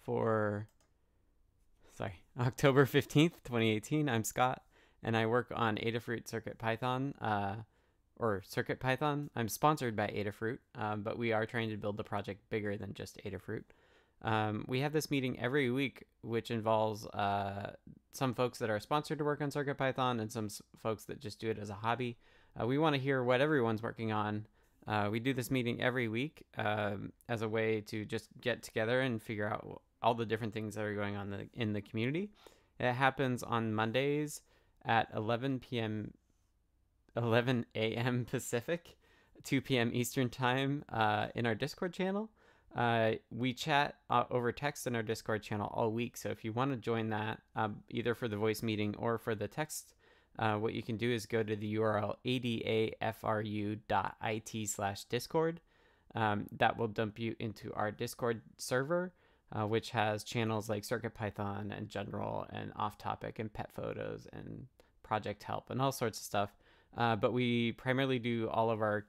for October 15th, 2018. I'm Scott, and I work on Adafruit CircuitPython, or CircuitPython. I'm sponsored by Adafruit, but we are trying to build the project bigger than just Adafruit. We have this meeting every week, which involves some folks that are sponsored to work on CircuitPython and some folks that just do it as a hobby. We want to hear what everyone's working on. We do this meeting every week as a way to just get together and figure out all the different things that are going on in the community. It happens on Mondays at 11 a.m. Pacific, 2 p.m. Eastern Time in our Discord channel. We chat over text in our Discord channel all week, so if you want to join that, either for the voice meeting or for the text, what you can do is go to the URL adafru.it/discord. That will dump you into our Discord server, which has channels like CircuitPython and General and Off Topic and Pet Photos and Project Help and all sorts of stuff. But we primarily do all of our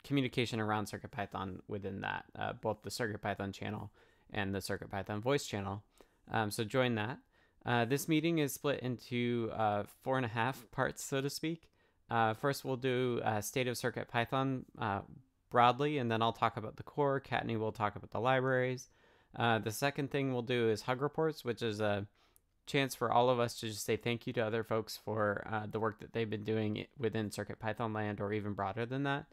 communication around CircuitPython within that, both the CircuitPython channel and the CircuitPython voice channel. So join that. This meeting is split into 4.5 parts, so to speak. First, we'll do State of CircuitPython broadly, and then I'll talk about the core. Kattni will talk about the libraries. The second thing we'll do is Hug Reports, which is a chance for all of us to just say thank you to other folks for the work that they've been doing within CircuitPython land, or even broader than that.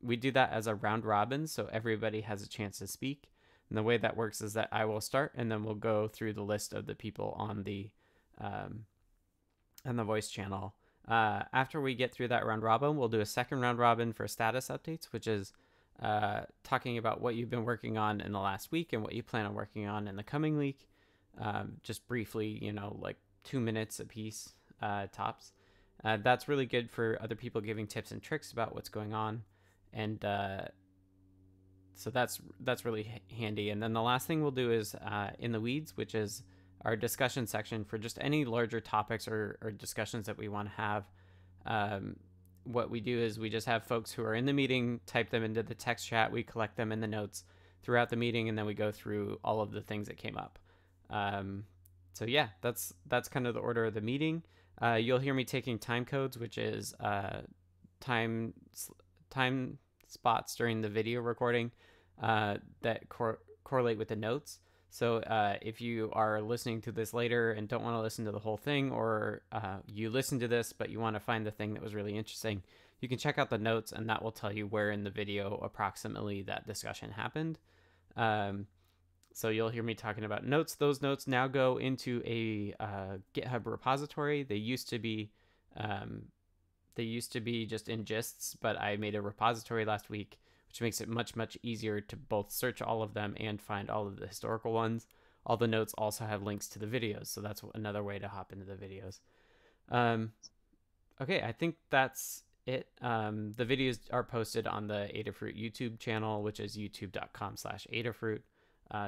We do that as a round robin, so everybody has a chance to speak. And the way that works is that I will start, and then we'll go through the list of the people on the voice channel. After we get through that round robin, we'll do a second round robin for status updates, which is talking about what you've been working on in the last week and what you plan on working on in the coming week. Just briefly, like 2 minutes a piece, tops. That's really good for other people giving tips and tricks about what's going on. And so that's really handy. And then the last thing we'll do is In the Weeds, which is our discussion section for just any larger topics or discussions that we want to have. What we do is we just have folks who are in the meeting type them into the text chat. We collect them in the notes throughout the meeting, and then we go through all of the things that came up. So yeah, that's kind of the order of the meeting. You'll hear me taking time codes, which is time spots during the video recording that correlate with the notes. So if you are listening to this later and don't want to listen to the whole thing, or you listen to this but you want to find the thing that was really interesting, you can check out the notes, and that will tell you where in the video approximately that discussion happened. So you'll hear me talking about notes. Those notes now go into a GitHub repository. They used to be just in gists, but I made a repository last week, which makes it much easier to both search all of them and find all of the historical ones. All the notes also have links to the videos, so that's another way to hop into the videos. Okay, I think that's it. The videos are posted on the Adafruit YouTube channel, which is youtube.com/Adafruit.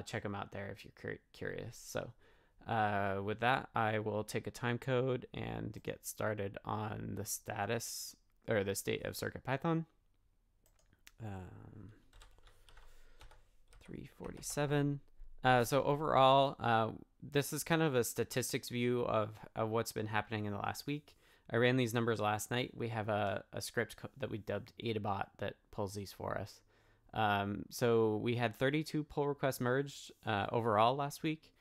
Check them out there if you're curious. So with that, I will take a time code and get started on the status, or the state of CircuitPython. 347. So overall, this is kind of a statistics view of what's been happening in the last week. I ran these numbers last night. We have a script that we dubbed Adabot that pulls these for us. So we had 32 pull requests merged overall last week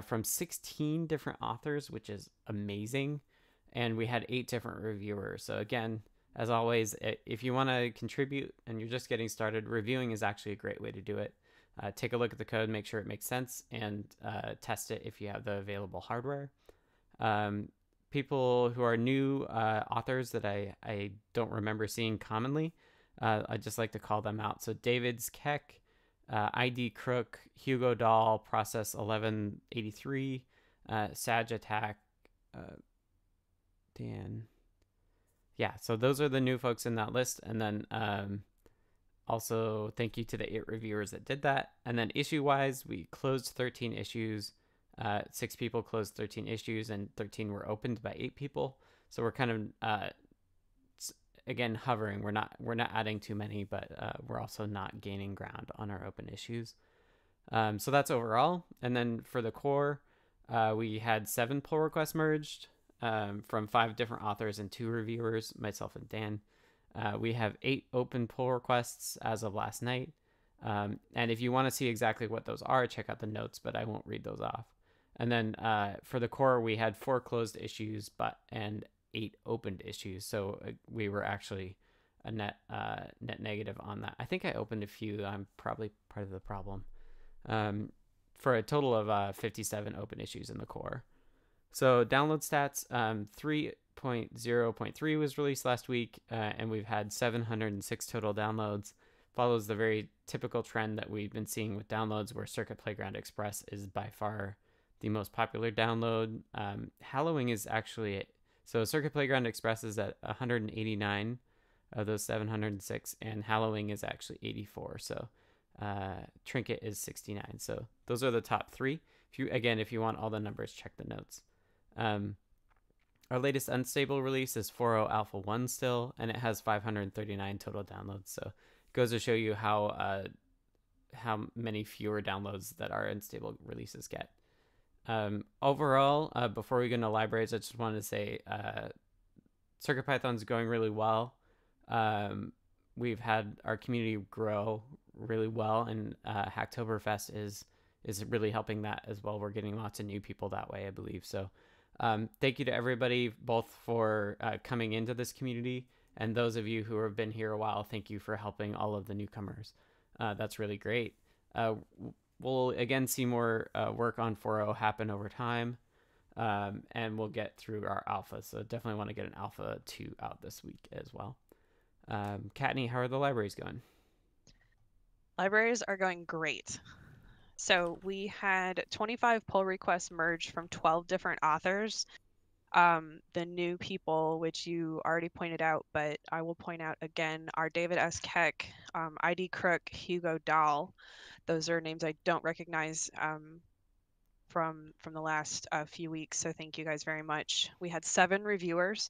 from 16 different authors, which is amazing. And we had 8 different reviewers. So again, as always, if you want to contribute and you're just getting started, reviewing is actually a great way to do it. Take a look at the code, make sure it makes sense, and test it if you have the available hardware. People who are new authors that I don't remember seeing commonly, I just like to call them out. So David's Keck, ID Crook, Hugo Dahl, Process 1183, Sag Attack, Dan. Yeah, so those are the new folks in that list. And then also thank you to the 8 reviewers that did that. And then issue-wise, we closed 13 issues. 6 people closed 13 issues, and 13 were opened by 8 people. So we're kind of again hovering. We're not adding too many, but we're also not gaining ground on our open issues. So that's overall. And then for the core, we had 7 pull requests merged from 5 different authors and 2 reviewers, myself and Dan. We have 8 open pull requests as of last night. And if you want to see exactly what those are, check out the notes, but I won't read those off. And then for the core, we had 4 closed issues, and 8 opened issues. So we were actually a net negative on that. I think I opened a few. I'm probably part of the problem. Um, for a total of 57 open issues in the core. So download stats, 3.0.3 was released last week, and we've had 706 total downloads. Follows the very typical trend that we've been seeing with downloads, where Circuit Playground Express is by far the most popular download. Hallowing is actually so Circuit Playground Express is at 189 of those 706, and Hallowing is actually 84. So Trinket is 69. So those are the top 3. If you want all the numbers, check the notes. Our latest unstable release is 4.0 Alpha 1 still, and it has 539 total downloads. So it goes to show you how many fewer downloads that our unstable releases get. Overall, before we get into libraries, I just wanted to say CircuitPython is going really well. We've had our community grow really well, and Hacktoberfest is really helping that as well. We're getting lots of new people that way, I believe. So thank you to everybody, both for coming into this community, and those of you who have been here a while. Thank you for helping all of the newcomers. That's really great. We'll again see more work on 4.0 happen over time, and we'll get through our alpha. So definitely want to get an alpha 2 out this week as well. Kattni, how are the libraries going? Libraries are going great. So we had 25 pull requests merged from 12 different authors. The new people, which you already pointed out, but I will point out again, are David S. Keck, ID Crook, Hugo Dahl. Those are names I don't recognize from the last few weeks. So thank you guys very much. We had 7 reviewers.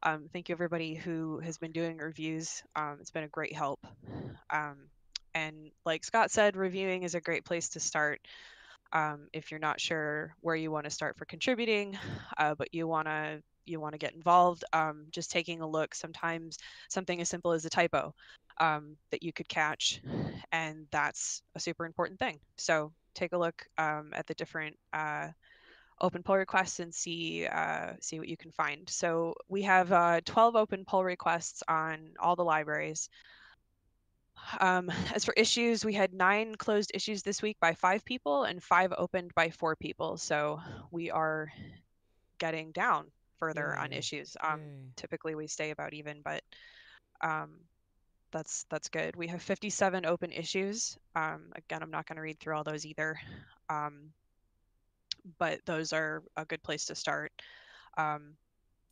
Thank you everybody who has been doing reviews. It's been a great help. And like Scott said, reviewing is a great place to start. If you're not sure where you want to start for contributing, but you want to get involved, just taking a look. Sometimes something as simple as a typo that you could catch, and that's a super important thing. So take a look at the different open pull requests and see what you can find. So we have 12 open pull requests on all the libraries. As for issues, we had 9 closed issues this week by 5 people and 5 opened by 4 people. So we are getting down further on Yay. issues. Yay. Typically we stay about even, but um, that's good. We have 57 open issues. Again, I'm not going to read through all those either, but those are a good place to start.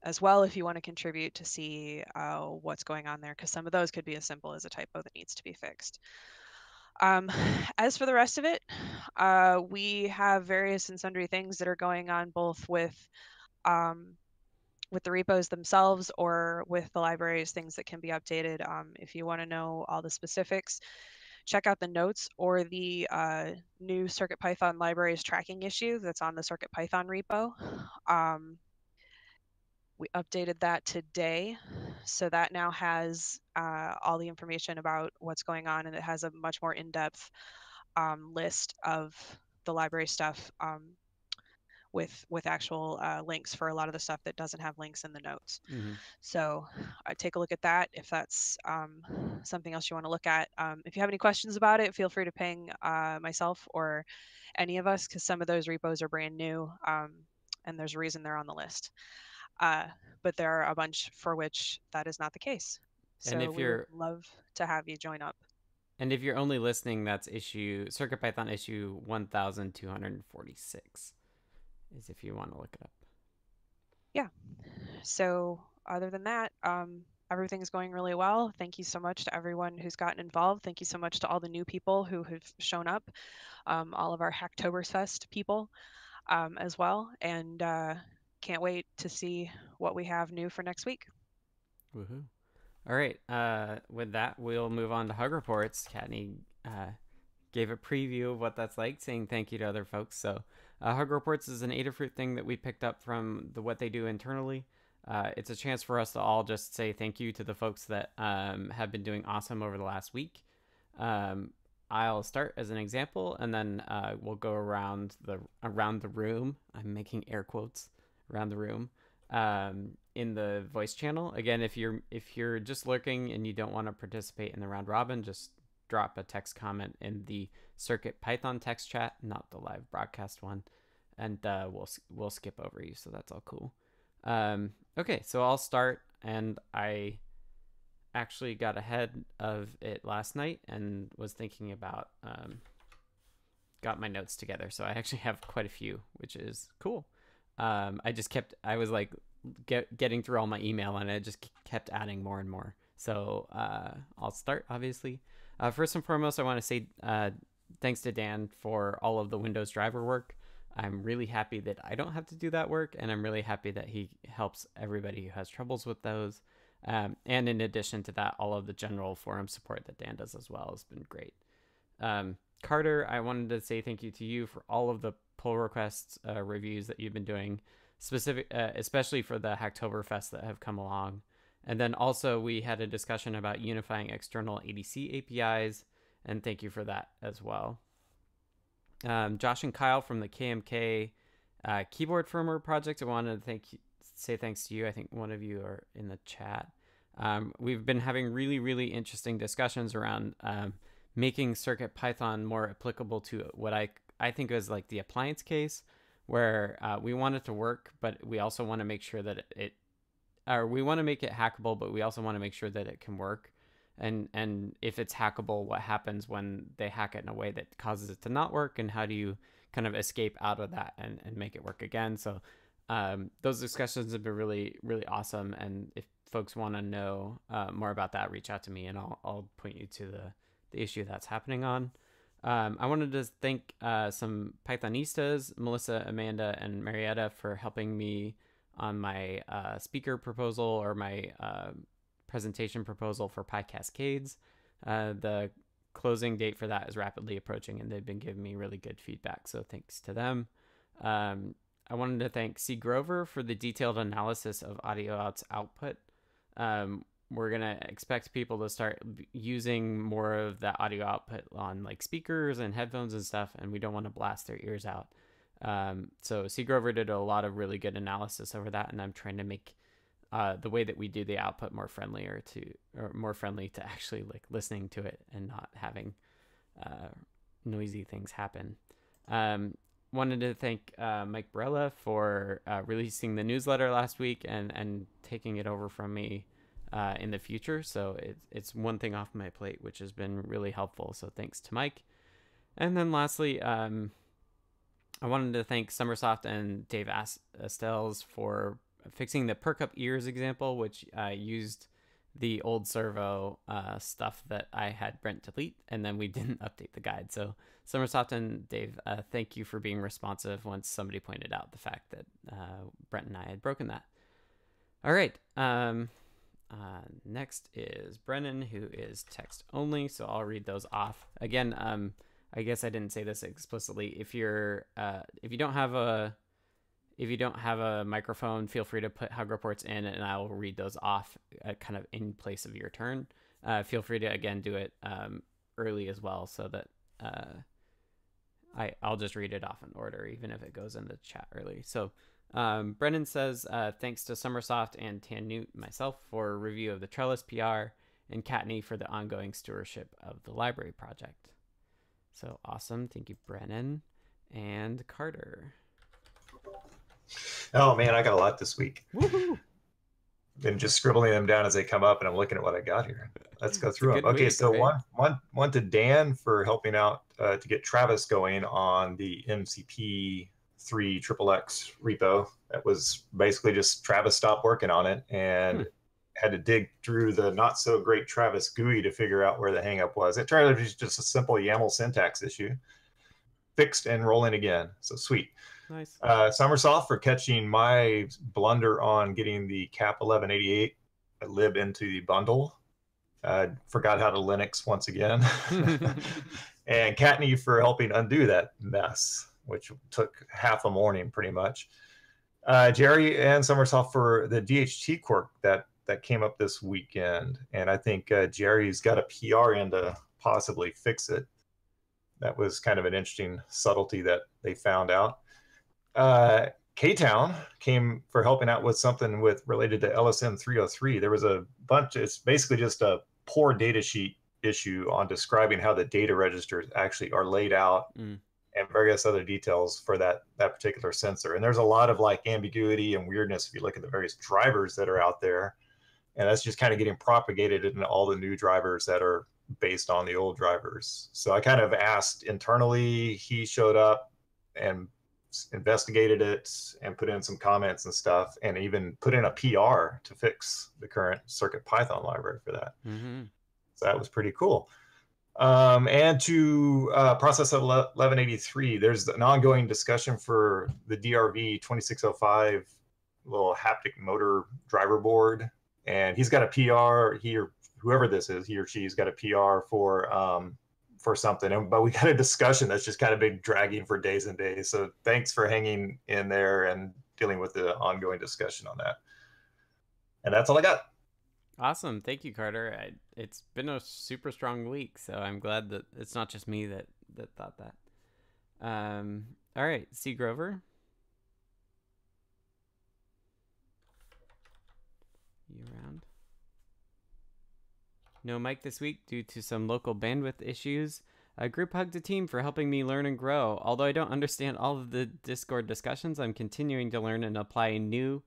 As well, if you want to contribute to see what's going on there, because some of those could be as simple as a typo that needs to be fixed. As for the rest of it, we have various and sundry things that are going on both with the repos themselves or with the libraries, things that can be updated. If you want to know all the specifics, check out the notes or the new CircuitPython libraries tracking issue that's on the CircuitPython repo. We updated that today, so that now has all the information about what's going on, and it has a much more in-depth list of the library stuff with actual links for a lot of the stuff that doesn't have links in the notes. Mm-hmm. So take a look at that if that's something else you want to look at. If you have any questions about it, feel free to ping myself or any of us, because some of those repos are brand new, and there's a reason they're on the list. Uh, but there are a bunch for which that is not the case. And So we would love to have you join up. if you're only listening, that's CircuitPython issue 1246 is if you want to look it up. Yeah. So other than that, everything's going really well. Thank you so much to everyone who's gotten involved. Thank you so much to all the new people who have shown up, all of our Hacktoberfest people as well. And can't wait to see what we have new for next week. Woohoo. All right. With that, we'll move on to Hug Reports. Kattni, gave a preview of what that's like, saying thank you to other folks. So Hug Reports is an Adafruit thing that we picked up from what they do internally. It's a chance for us to all just say thank you to the folks that have been doing awesome over the last week. I'll start as an example, and then we'll go around the room. I'm making air quotes around the room in the voice channel. Again, if you're just lurking and you don't want to participate in the round robin, just drop a text comment in the CircuitPython text chat, not the live broadcast one, and we'll skip over you. So that's all cool. Okay, so I'll start, and I actually got ahead of it last night and was thinking about got my notes together, so I actually have quite a few, which is cool. I was like getting through all my email, and I just kept adding more and more. So I'll start, obviously. First and foremost, I want to say thanks to Dan for all of the Windows driver work. I'm really happy that I don't have to do that work, and I'm really happy that he helps everybody who has troubles with those. And in addition to that, all of the general forum support that Dan does as well has been great. Carter, I wanted to say thank you to you for all of the pull requests reviews that you've been doing, especially for the Hacktoberfest that have come along. And then also we had a discussion about unifying external ADC APIs, and thank you for that as well. Josh and Kyle from the KMK keyboard firmware project, I wanted to say thanks to you. I think one of you are in the chat. We've been having really, really interesting discussions around making CircuitPython more applicable to what I think is like the appliance case, where we want it to work, but we also want to make sure that we want to make it hackable, but we also want to make sure that it can work. And if it's hackable, what happens when they hack it in a way that causes it to not work, and how do you kind of escape out of that and make it work again? So those discussions have been really, really awesome. And if folks want to know more about that, reach out to me, and I'll point you to the issue that's happening on. I wanted to thank some Pythonistas, Melissa, Amanda, and Marietta, for helping me on my speaker proposal, or my presentation proposal for PyCascades. The closing date for that is rapidly approaching, and they've been giving me really good feedback, so thanks to them. I wanted to thank C. Grover for the detailed analysis of audio out's output. We're going to expect people to start using more of that audio output on like speakers and headphones and stuff, and we don't want to blast their ears out. So C. Grover did a lot of really good analysis over that, and I'm trying to make the way that we do the output more friendly to actually like listening to it and not having noisy things happen. Wanted to thank Mike Barella for releasing the newsletter last week and taking it over from me in the future. So it's one thing off my plate, which has been really helpful. So thanks to Mike. And then lastly, I wanted to thank Summersoft and Dave Estells for fixing the perk up ears example, which used the old servo stuff that I had Brent delete, and then we didn't update the guide. So Summersoft and Dave, thank you for being responsive once somebody pointed out the fact that Brent and I had broken that. All right. Next is Brennan, who is text only, so I'll read those off. Again, I guess I didn't say this explicitly. If you don't have a microphone, feel free to put Hug Reports in, and I will read those off kind of in place of your turn. Feel free to, again, do it early as well, so that I'll just read it off in order, even if it goes in the chat early. So Brennan says, thanks to Summersoft and Tan Newt, myself, for a review of the Trellis PR, and Katney for the ongoing stewardship of the library project. So awesome. Thank you, Brennan. And Carter. Oh man, I got a lot this week. Woohoo! Been just scribbling them down as they come up, and I'm looking at what I got here. Let's go through them. Okay, so one to Dan for helping out to get Travis going on the MCP 3 XXX repo. That was basically just Travis stopped working on it and had to dig through the not so great Travis GUI to figure out where the hangup was. It turned out to be just a simple YAML syntax issue. Fixed and rolling again. So sweet. Nice. Summersoft for catching my blunder on getting the cap 1188 lib into the bundle. Forgot how to Linux once again. and Kattni for helping undo that mess, which took half a morning pretty much. Jerry and Summersoft for the DHT quirk that came up this weekend, and I think Jerry's got a PR in to possibly fix it. That was kind of an interesting subtlety that they found out. K-Town came for helping out with something related to LSM 303. There was a bunch. It's basically just a poor data sheet issue on describing how the data registers actually are laid out and various other details for that particular sensor. And there's a lot of like ambiguity and weirdness if you look at the various drivers that are out there. And that's just kind of getting propagated into all the new drivers that are based on the old drivers. So I kind of asked internally. He showed up and investigated it and put in some comments and stuff, and even put in a PR to fix the current CircuitPython library for that. So that was pretty cool. And to process 1183, there's an ongoing discussion for the DRV 2605 little haptic motor driver board, and he's got a PR. He or whoever this is, he or she's got a PR for something, but we got a discussion that's just kind of been dragging for days and days. So thanks for hanging in there and dealing with the ongoing discussion on that. And that's all I got. Awesome. Thank you, Carter. It's been a super strong week, so I'm glad that it's not just me that thought that. All right, C. Grover. You around? No Mike this week due to some local bandwidth issues. A group hug to team for helping me learn and grow. Although I don't understand all of the Discord discussions, I'm continuing to learn and apply new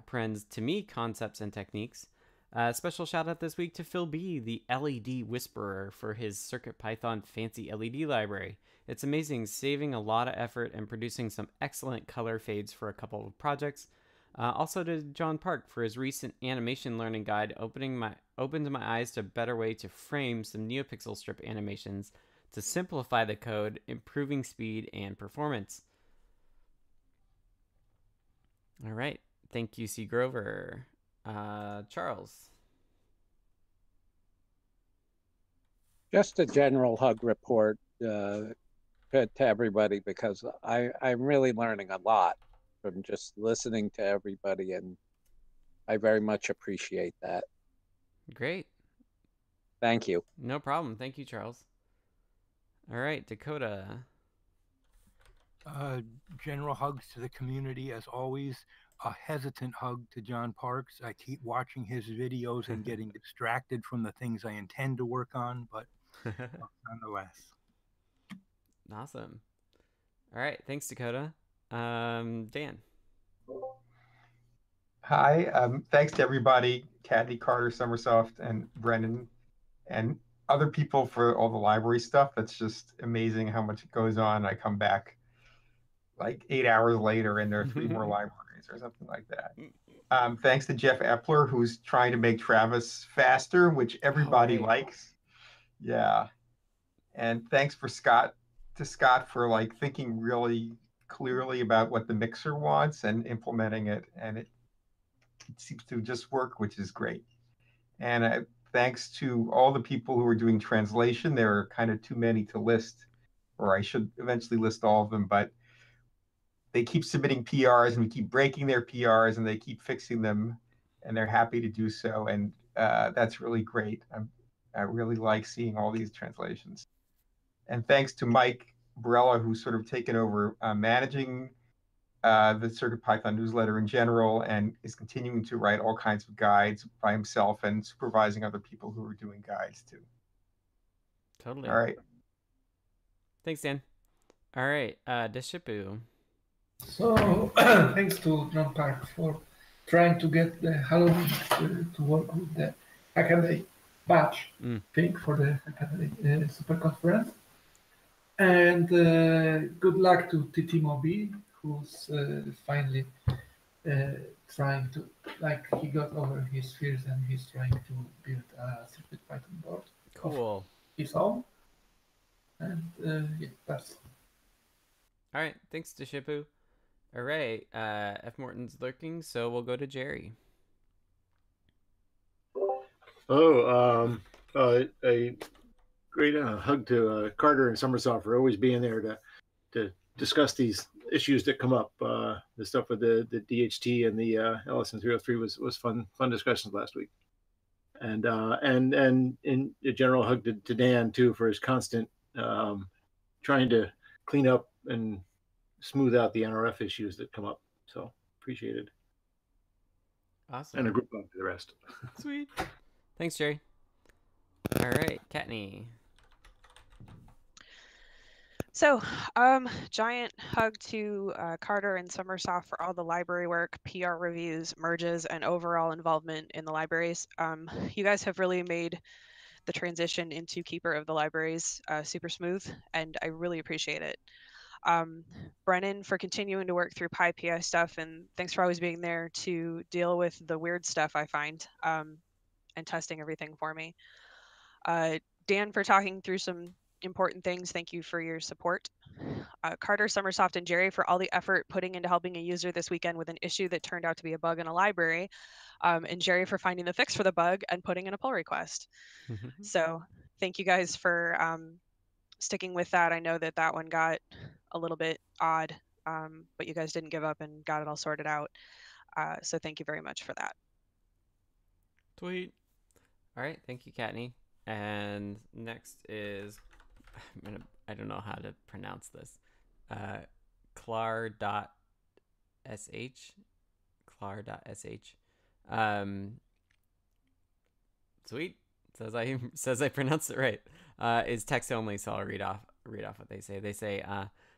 parens to me concepts and techniques. Special shout out this week to Phil B, the LED Whisperer, for his CircuitPython fancy LED library. It's amazing, saving a lot of effort and producing some excellent color fades for a couple of projects. Also to John Park for his recent animation learning guide, opened my eyes to a better way to frame some NeoPixel strip animations to simplify the code, improving speed and performance. All right. Thank you, C. Grover. Charles. Just a general hug report to everybody, because I'm really learning a lot from just listening to everybody, and I very much appreciate that. Great. Thank you. No problem. Thank you, Charles. All right, Dakota. General hugs to the community as always. A hesitant hug to John Parks. I keep watching his videos and getting distracted from the things I intend to work on, but nonetheless. Awesome. All right, thanks, Dakota. Dan. Hi, thanks to everybody, Kattni, Carter, Summersoft, and Brendan, and other people for all the library stuff. That's just amazing how much goes on. I come back like 8 hours later and there are 3 more libraries or something like that. Thanks to Jeff Epler, who's trying to make Travis faster, which everybody likes. Yeah. And thanks to Scott for like thinking really clearly about what the mixer wants and implementing it. And it seems to just work, which is great. And thanks to all the people who are doing translation. There are kind of too many to list, or I should eventually list all of them, but they keep submitting PRs and we keep breaking their PRs and they keep fixing them, and they're happy to do so. And that's really great. I really like seeing all these translations. And thanks to Mike Borella, who's sort of taken over managing the CircuitPython newsletter in general and is continuing to write all kinds of guides by himself and supervising other people who are doing guides too. Totally. All right. Thanks, Dan. All right, Deshipu. So thanks to John Park for trying to get the Halloween to work with the Hackaday batch thing for the Hackaday Super Conference. And good luck to TT Mobi, who's finally trying to, like, he got over his fears and he's trying to build a CircuitPython board. Cool. His own. And yeah, that's. All right, thanks to Shipu. All right, F. Morton's lurking, so we'll go to Jerry. A great hug to Carter and Summersoft for always being there to discuss these issues that come up. The stuff with the DHT and the LSN 303 was fun discussions last week. And in a general hug to Dan too for his constant trying to clean up and smooth out the NRF issues that come up. So appreciated. Awesome. And a group hug to the rest. Sweet. Thanks, Jerry. All right, Kattni. So, giant hug to Carter and Summersoft for all the library work, PR reviews, merges, and overall involvement in the libraries. You guys have really made the transition into Keeper of the Libraries super smooth, and I really appreciate it. Brennan, for continuing to work through PyPI stuff, and thanks for always being there to deal with the weird stuff I find and testing everything for me. Dan, for talking through some important things, thank you for your support. Carter, Summersoft, and Jerry for all the effort putting into helping a user this weekend with an issue that turned out to be a bug in a library, and Jerry for finding the fix for the bug and putting in a pull request. So thank you guys for sticking with that. I know that one got a little bit odd, but you guys didn't give up and got it all sorted out. So thank you very much for that. Sweet. All right, thank you, Kattni. And next is, I don't know how to pronounce this. Clar.sh. Clar.sh. Sweet. Says I pronounced it right. Is text only, so I'll read off what they say. They say,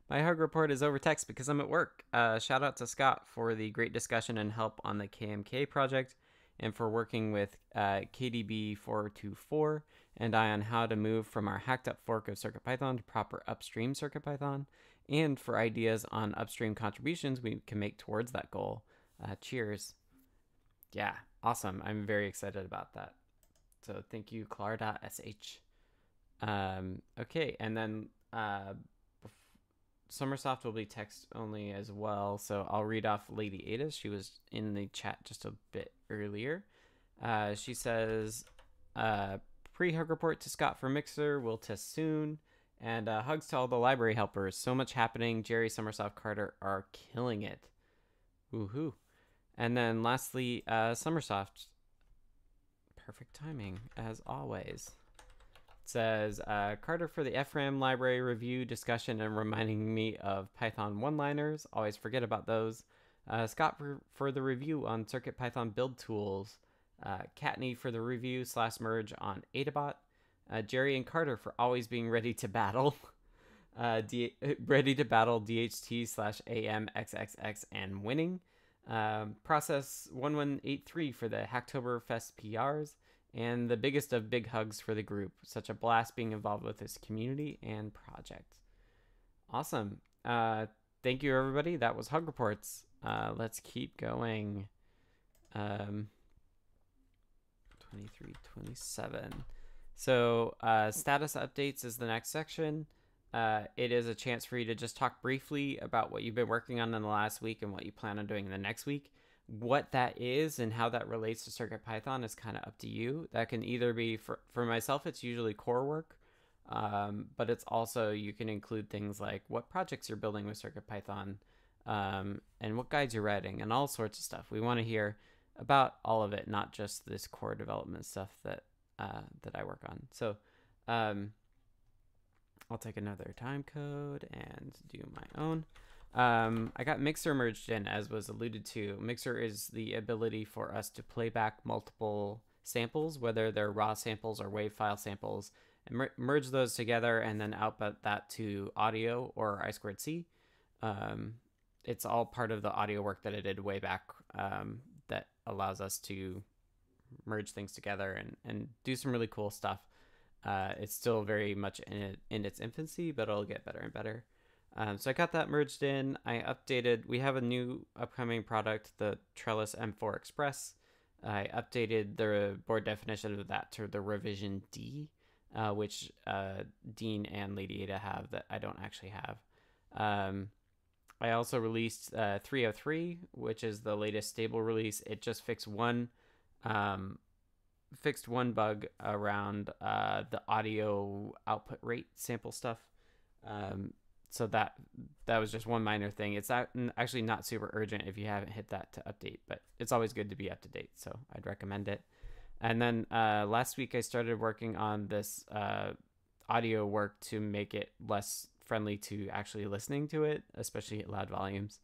my hug report is over text because I'm at work. Shout out to Scott for the great discussion and help on the KMK project, and for working with KDB424 and I on how to move from our hacked up fork of CircuitPython to proper upstream CircuitPython, and for ideas on upstream contributions we can make towards that goal. Cheers. Yeah, awesome. I'm very excited about that. So thank you, Clar.sh. Okay, and then Summersoft will be text only as well, so I'll read off Lady Ada. She was in the chat just a bit earlier. She says, pre-hug report to Scott for Mixer. We'll test soon. And hugs to all the library helpers. So much happening. Jerry, Summersoft, Carter are killing it. Woohoo. And then lastly, Summersoft. Perfect timing, as always. It says, Carter for the FRAM library review discussion and reminding me of Python one-liners. Always forget about those. Scott for the review on CircuitPython build tools. Kattni for the review / merge on Adabot. Jerry and Carter for always being ready to battle. Ready to battle DHT / AMXXX and winning. Process 1183 for the Hacktoberfest PRs. And the biggest of big hugs for the group. Such a blast being involved with this community and project. Awesome. Thank you, everybody. That was Hug Reports. Let's keep going. 23, 27. So status updates is the next section. It is a chance for you to just talk briefly about what you've been working on in the last week and what you plan on doing in the next week. What that is and how that relates to CircuitPython is kind of up to you. That can either be, for myself, it's usually core work, but it's also, you can include things like what projects you're building with CircuitPython, and what guides you're writing, and all sorts of stuff. We want to hear about all of it, not just this core development stuff that I work on. So I'll take another time code and do my own. I got Mixer merged in, as was alluded to. Mixer is the ability for us to play back multiple samples, whether they're raw samples or WAV file samples, and merge those together and then output that to audio or I2C. It's all part of the audio work that I did way back, that allows us to merge things together and do some really cool stuff. It's still very much in its infancy, but it'll get better and better. So I got that merged in. I updated. We have a new upcoming product, the Trellis M4 Express. I updated the board definition of that to the revision D, which Dean and Lady Ada have that I don't actually have. I also released 303, which is the latest stable release. It just fixed one fixed one bug around the audio output rate sample stuff. So that was just one minor thing. It's actually not super urgent if you haven't hit that to update, but it's always good to be up to date, so I'd recommend it. And then last week I started working on this audio work to make it less friendly to actually listening to it, especially at loud volumes.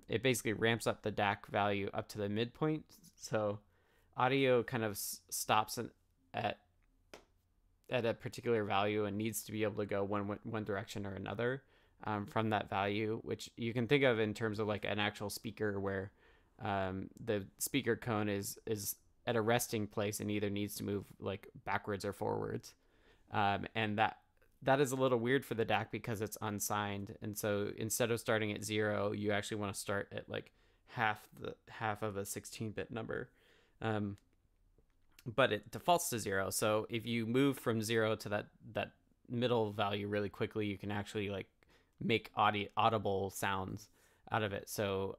It basically ramps up the DAC value up to the midpoint, so audio kind of stops at a particular value and needs to be able to go one direction or another from that value, which you can think of in terms of like an actual speaker where the speaker cone is at a resting place and either needs to move like backwards or forwards. And that is a little weird for the DAC because it's unsigned. And so instead of starting at 0, you actually want to start at like half of a 16-bit number. But it defaults to 0. So if you move from 0 to that middle value really quickly, you can actually like make audible sounds out of it. So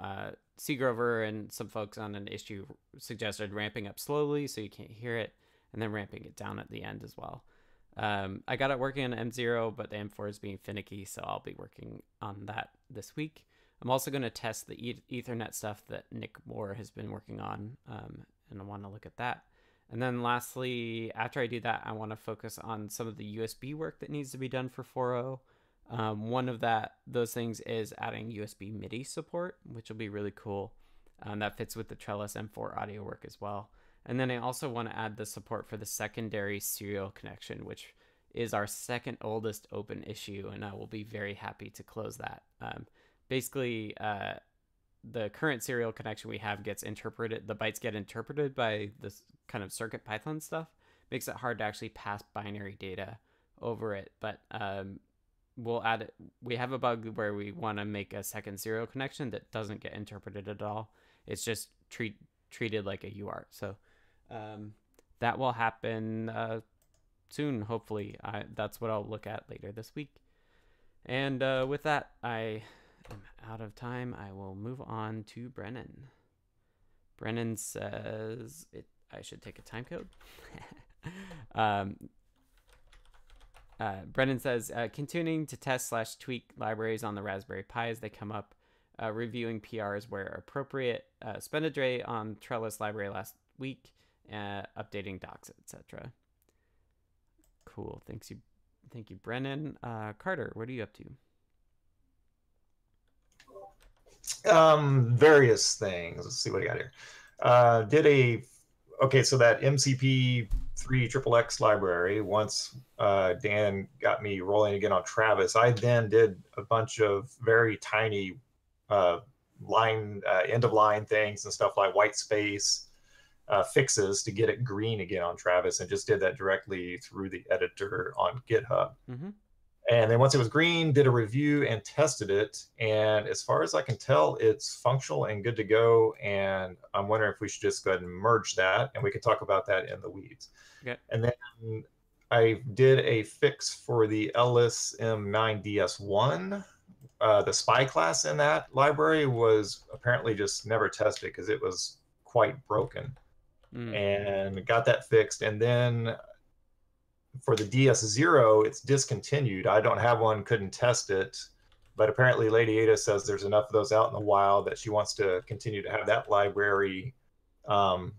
C. Grover and some folks on an issue suggested ramping up slowly so you can't hear it, and then ramping it down at the end as well. I got it working on M0, but the M4 is being finicky, so I'll be working on that this week. I'm also going to test the Ethernet stuff that Nick Moore has been working on, and I want to look at that. And then lastly, after I do that, I want to focus on some of the USB work that needs to be done for 4.0. One of those things is adding USB MIDI support, which will be really cool. That fits with the Trellis M4 audio work as well. And then I also want to add the support for the secondary serial connection, which is our second oldest open issue, and I will be very happy to close that. Basically, the current serial connection we have gets interpreted, the bytes get interpreted by this kind of CircuitPython stuff. Makes it hard to actually pass binary data over it, but we'll add it. We have a bug where we want to make a second serial connection that doesn't get interpreted at all. It's just treated like a UART. So that will happen soon, hopefully. That's what I'll look at later this week. And with that, I am out of time. I will move on to Brennan. Brennan says I should take a time code. Brennan says, continuing to test/tweak libraries on the Raspberry Pi as they come up, reviewing PRs where appropriate, spent a day on Trellis library last week, updating docs, etc. Cool. Thank you, Brennan. Carter, what are you up to? Various things. Let's see what I got here. So that MCP 3XXX library, once Dan got me rolling again on Travis, I then did a bunch of very tiny end of line things and stuff like white space fixes to get it green again on Travis, and just did that directly through the editor on GitHub. Mm-hmm. And then once it was green, did a review and tested it. And as far as I can tell, it's functional and good to go. And I'm wondering if we should just go ahead and merge that, and we can talk about that in the weeds. Okay. And then I did a fix for the LSM9DS1. The spy class in that library was apparently just never tested because it was quite broken. And got that fixed. And then for the DS0, it's discontinued. I don't have one, couldn't test it, but apparently Lady Ada says there's enough of those out in the wild that she wants to continue to have that library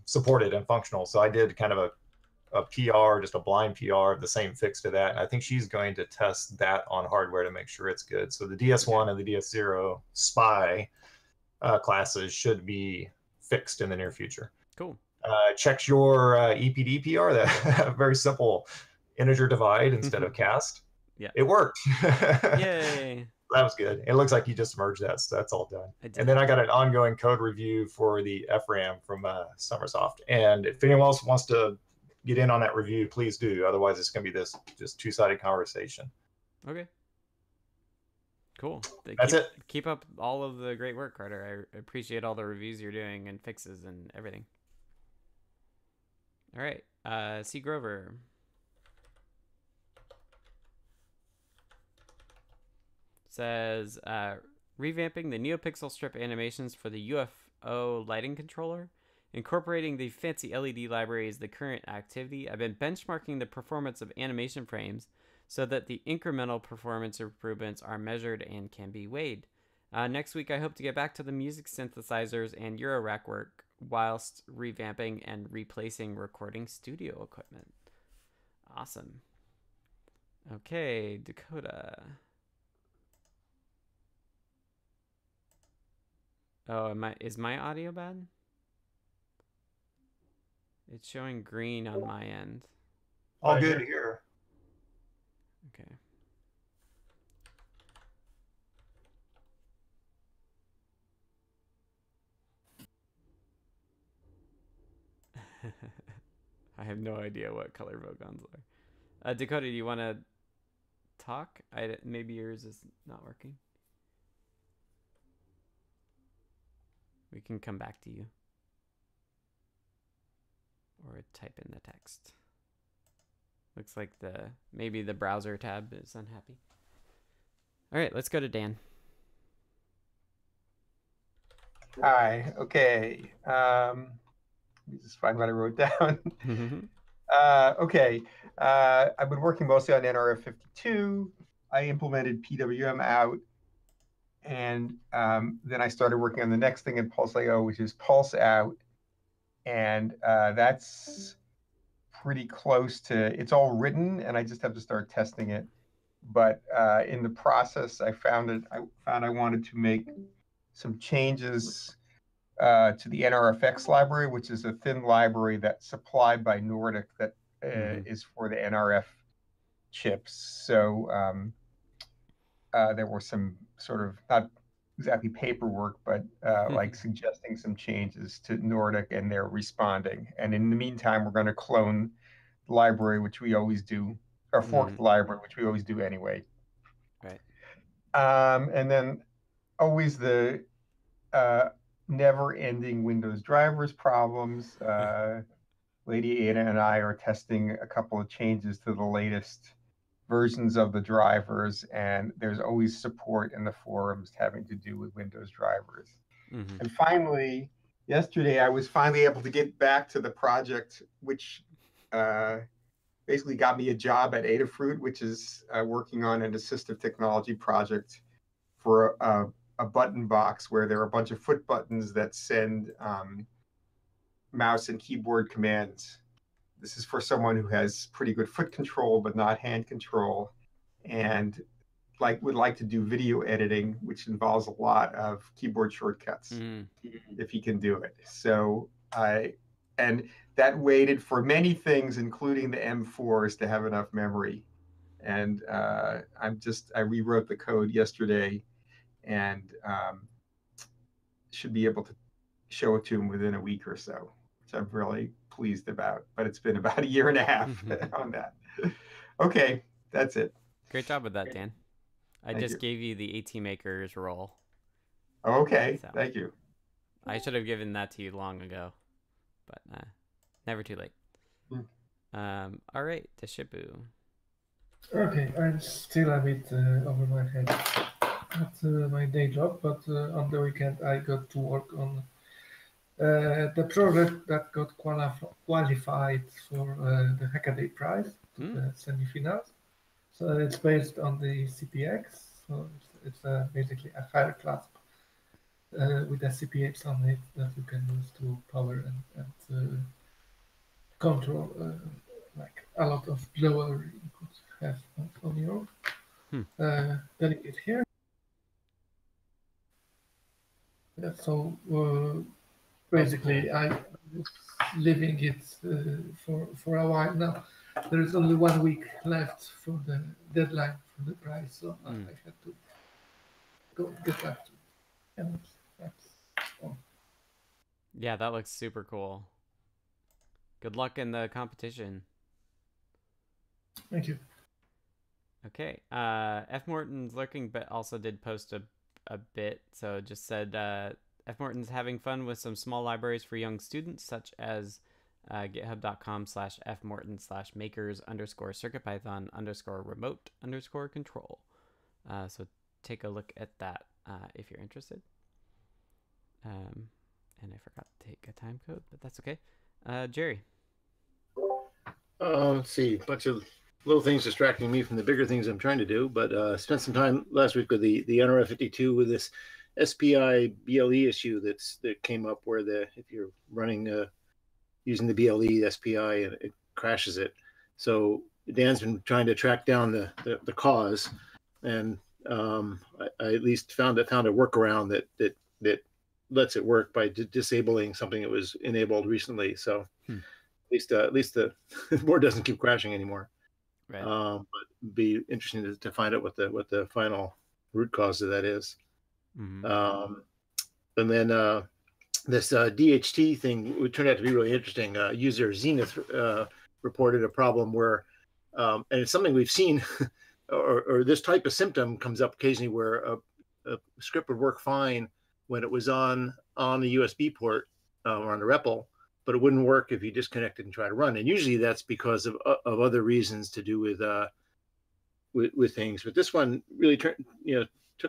supported and functional. So I did kind of a PR, just a blind PR of the same fix to that. And I think she's going to test that on hardware to make sure it's good. So the DS1 and the DS0 spy classes should be fixed in the near future. Cool. Checked your EPD PR, that very simple integer divide instead of cast. Yeah, it worked. Yay. That was good. It looks like you just merged that, so that's all done. And then I got an ongoing code review for the FRAM from Summersoft. And if anyone else wants to get in on that review, please do. Otherwise, it's going to be this just two-sided conversation. Okay. Cool. That's it. Keep up all of the great work, Carter. I appreciate all the reviews you're doing and fixes and everything. All right. C. Grover. Says, revamping the NeoPixel strip animations for the UFO lighting controller. Incorporating the fancy LED library is the current activity. I've been benchmarking the performance of animation frames so that the incremental performance improvements are measured and can be weighed. Next week, I hope to get back to the music synthesizers and Eurorack work whilst revamping and replacing recording studio equipment. Awesome. Okay, Dakota. Oh, is my audio bad? It's showing green on my end. All good here. Okay. I have no idea what color Vogons are. Dakota, do you want to talk? Maybe yours is not working. We can come back to you. Or type in the text. Looks like maybe the browser tab is unhappy. All right, let's go to Dan. Hi. Okay. Let me just find what I wrote down. Okay. I've been working mostly on NRF 52. I implemented PWM out. And then I started working on the next thing in Pulse.io, which is Pulse out. And that's pretty close to, it's all written, and I just have to start testing it. But in the process, I found I wanted to make some changes to the NRFX library, which is a thin library that's supplied by Nordic that is for the NRF chips. So there were some sort of, not exactly paperwork, but like suggesting some changes to Nordic, and they're responding. And in the meantime, we're going to clone the library, which we always do, or fork the library, which we always do anyway. Right. And then always the never-ending Windows drivers problems. Lady Ada and I are testing a couple of changes to the latest versions of the drivers, and there's always support in the forums having to do with Windows drivers. And finally, yesterday, I was finally able to get back to the project, which basically got me a job at Adafruit, which is working on an assistive technology project for a button box where there are a bunch of foot buttons that send mouse and keyboard commands. This is for someone who has pretty good foot control, but not hand control, and would like to do video editing, which involves a lot of keyboard shortcuts, if he can do it. So and that waited for many things, including the M4s, to have enough memory. And I rewrote the code yesterday, and should be able to show it to him within a week or so, which I'm really pleased about. But it's been about a year and a half on that. Okay, that's it. Great job with that, Dan. I just gave you the AT Makers role. Okay, so, thank you. I should have given that to you long ago, but never too late. All right, Deshipu. Okay, I'm still a bit over my head at my day job, but on the weekend I got to work on the project that got qualified for the Hackaday Prize, the semifinals. So it's based on the CPX, so it's basically a file clasp with a CPX on it that you can use to power and control like a lot of lower you could have on your delegate here. So basically I was living it for a while now. There is only 1 week left for the deadline for the prize, so I had to go get back to it. And that's all. Yeah, that looks super cool. Good luck in the competition. Thank you. Okay. F. Morton's lurking, but also did post a bit. So just said F. Morton's having fun with some small libraries for young students, such as github.com/fmorton/makers_circuitpython_remote_control. So take a look at that if you're interested. And I forgot to take a time code, but that's okay. Jerry. Let's see, a bunch of little things distracting me from the bigger things I'm trying to do, but spent some time last week with the NRF 52 with this SPI BLE issue that came up where if you're running using the BLE SPI and it crashes it. So Dan's been trying to track down the cause, and I at least found a workaround that lets it work by disabling something that was enabled recently. So at least the board doesn't keep crashing anymore. Right. But it'd be interesting to find out what the final root cause of that is. Mm-hmm. And then this DHT thing would turn out to be really interesting. User Zenith reported a problem where, and it's something we've seen, or this type of symptom comes up occasionally where a script would work fine when it was on the USB port or on the REPL, but it wouldn't work if you disconnected and try to run. And usually that's because of other reasons to do with things. But this one really took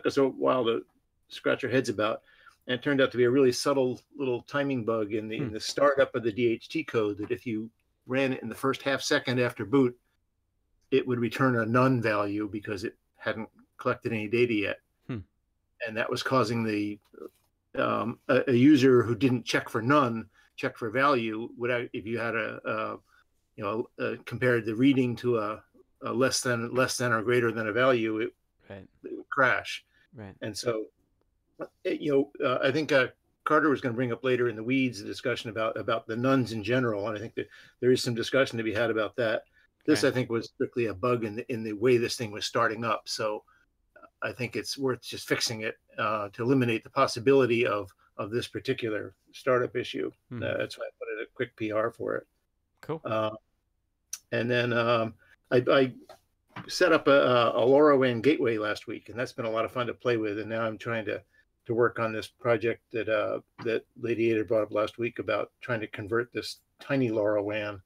us a while to scratch our heads about, and it turned out to be a really subtle little timing bug in the startup of the DHT code, that if you ran it in the first half second after boot, it would return a none value because it hadn't collected any data yet. And that was causing a user who didn't check for none, check for value, if you had compared the reading to a less than or greater than a value, it would crash. Right. And so, I think Carter was going to bring up later in the weeds a discussion about the nuns in general, and I think that there is some discussion to be had about that. This, I think, was strictly a bug in the way this thing was starting up. So I think it's worth just fixing it to eliminate the possibility of this particular startup issue. That's why I put a quick PR for it. Cool. And then I set up a LoRaWAN gateway last week, and that's been a lot of fun to play with. And now I'm trying to work on this project that Lady Ada brought up last week about trying to convert this tiny LoRaWAN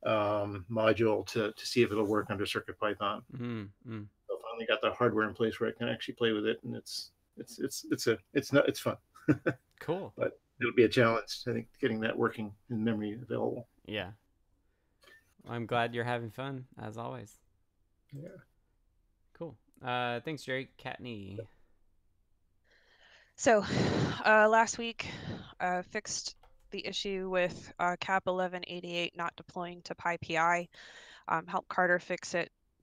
module to see if it'll work under CircuitPython. So I finally got the hardware in place where I can actually play with it, and it's fun. Cool. But it'll be a challenge, I think, getting that working in memory available. Yeah. I'm glad you're having fun, as always. Yeah. Cool. Thanks, Jerry. Katney. So last week, fixed the issue with cap 1188 not deploying to PyPI. Helped Carter fix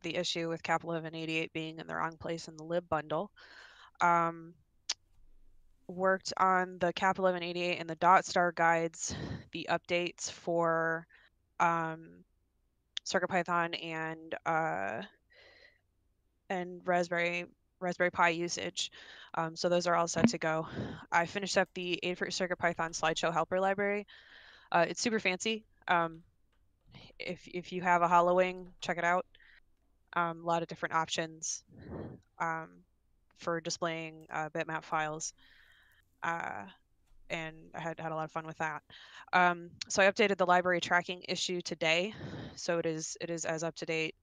the issue with cap 1188 being in the wrong place in the lib bundle. Worked on the cap 1188 and the .star guides, the updates for CircuitPython and Raspberry Pi usage. So those are all set to go. I finished up the Adafruit CircuitPython slideshow helper library. It's super fancy. If you have a Hollowing, check it out. A lot of different options for displaying bitmap files. And I had a lot of fun with that. So I updated the library tracking issue today. So it is as up to date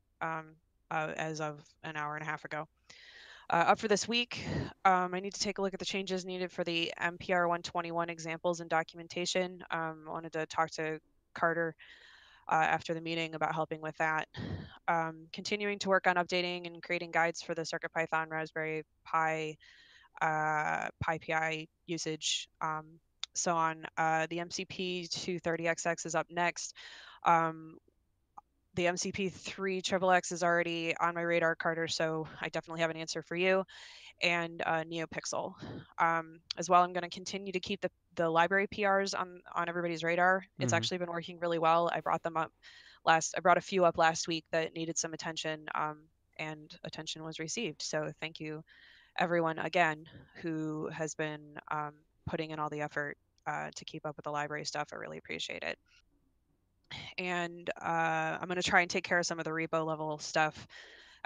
as of an hour and a half ago. Up for this week, I need to take a look at the changes needed for the MPR 121 examples and documentation. I wanted to talk to Carter after the meeting about helping with that. Continuing to work on updating and creating guides for the CircuitPython Raspberry Pi PyPI usage, so on. The MCP 230XX is up next. The MCP 3XX is already on my radar, Carter, so I definitely have an answer for you. And NeoPixel. As well, I'm going to continue to keep the library PRs on everybody's radar. It's actually been working really well. I brought them up I brought a few up last week that needed some attention, and attention was received. So thank you, everyone, again, who has been putting in all the effort to keep up with the library stuff. I really appreciate it. And I'm going to try and take care of some of the repo level stuff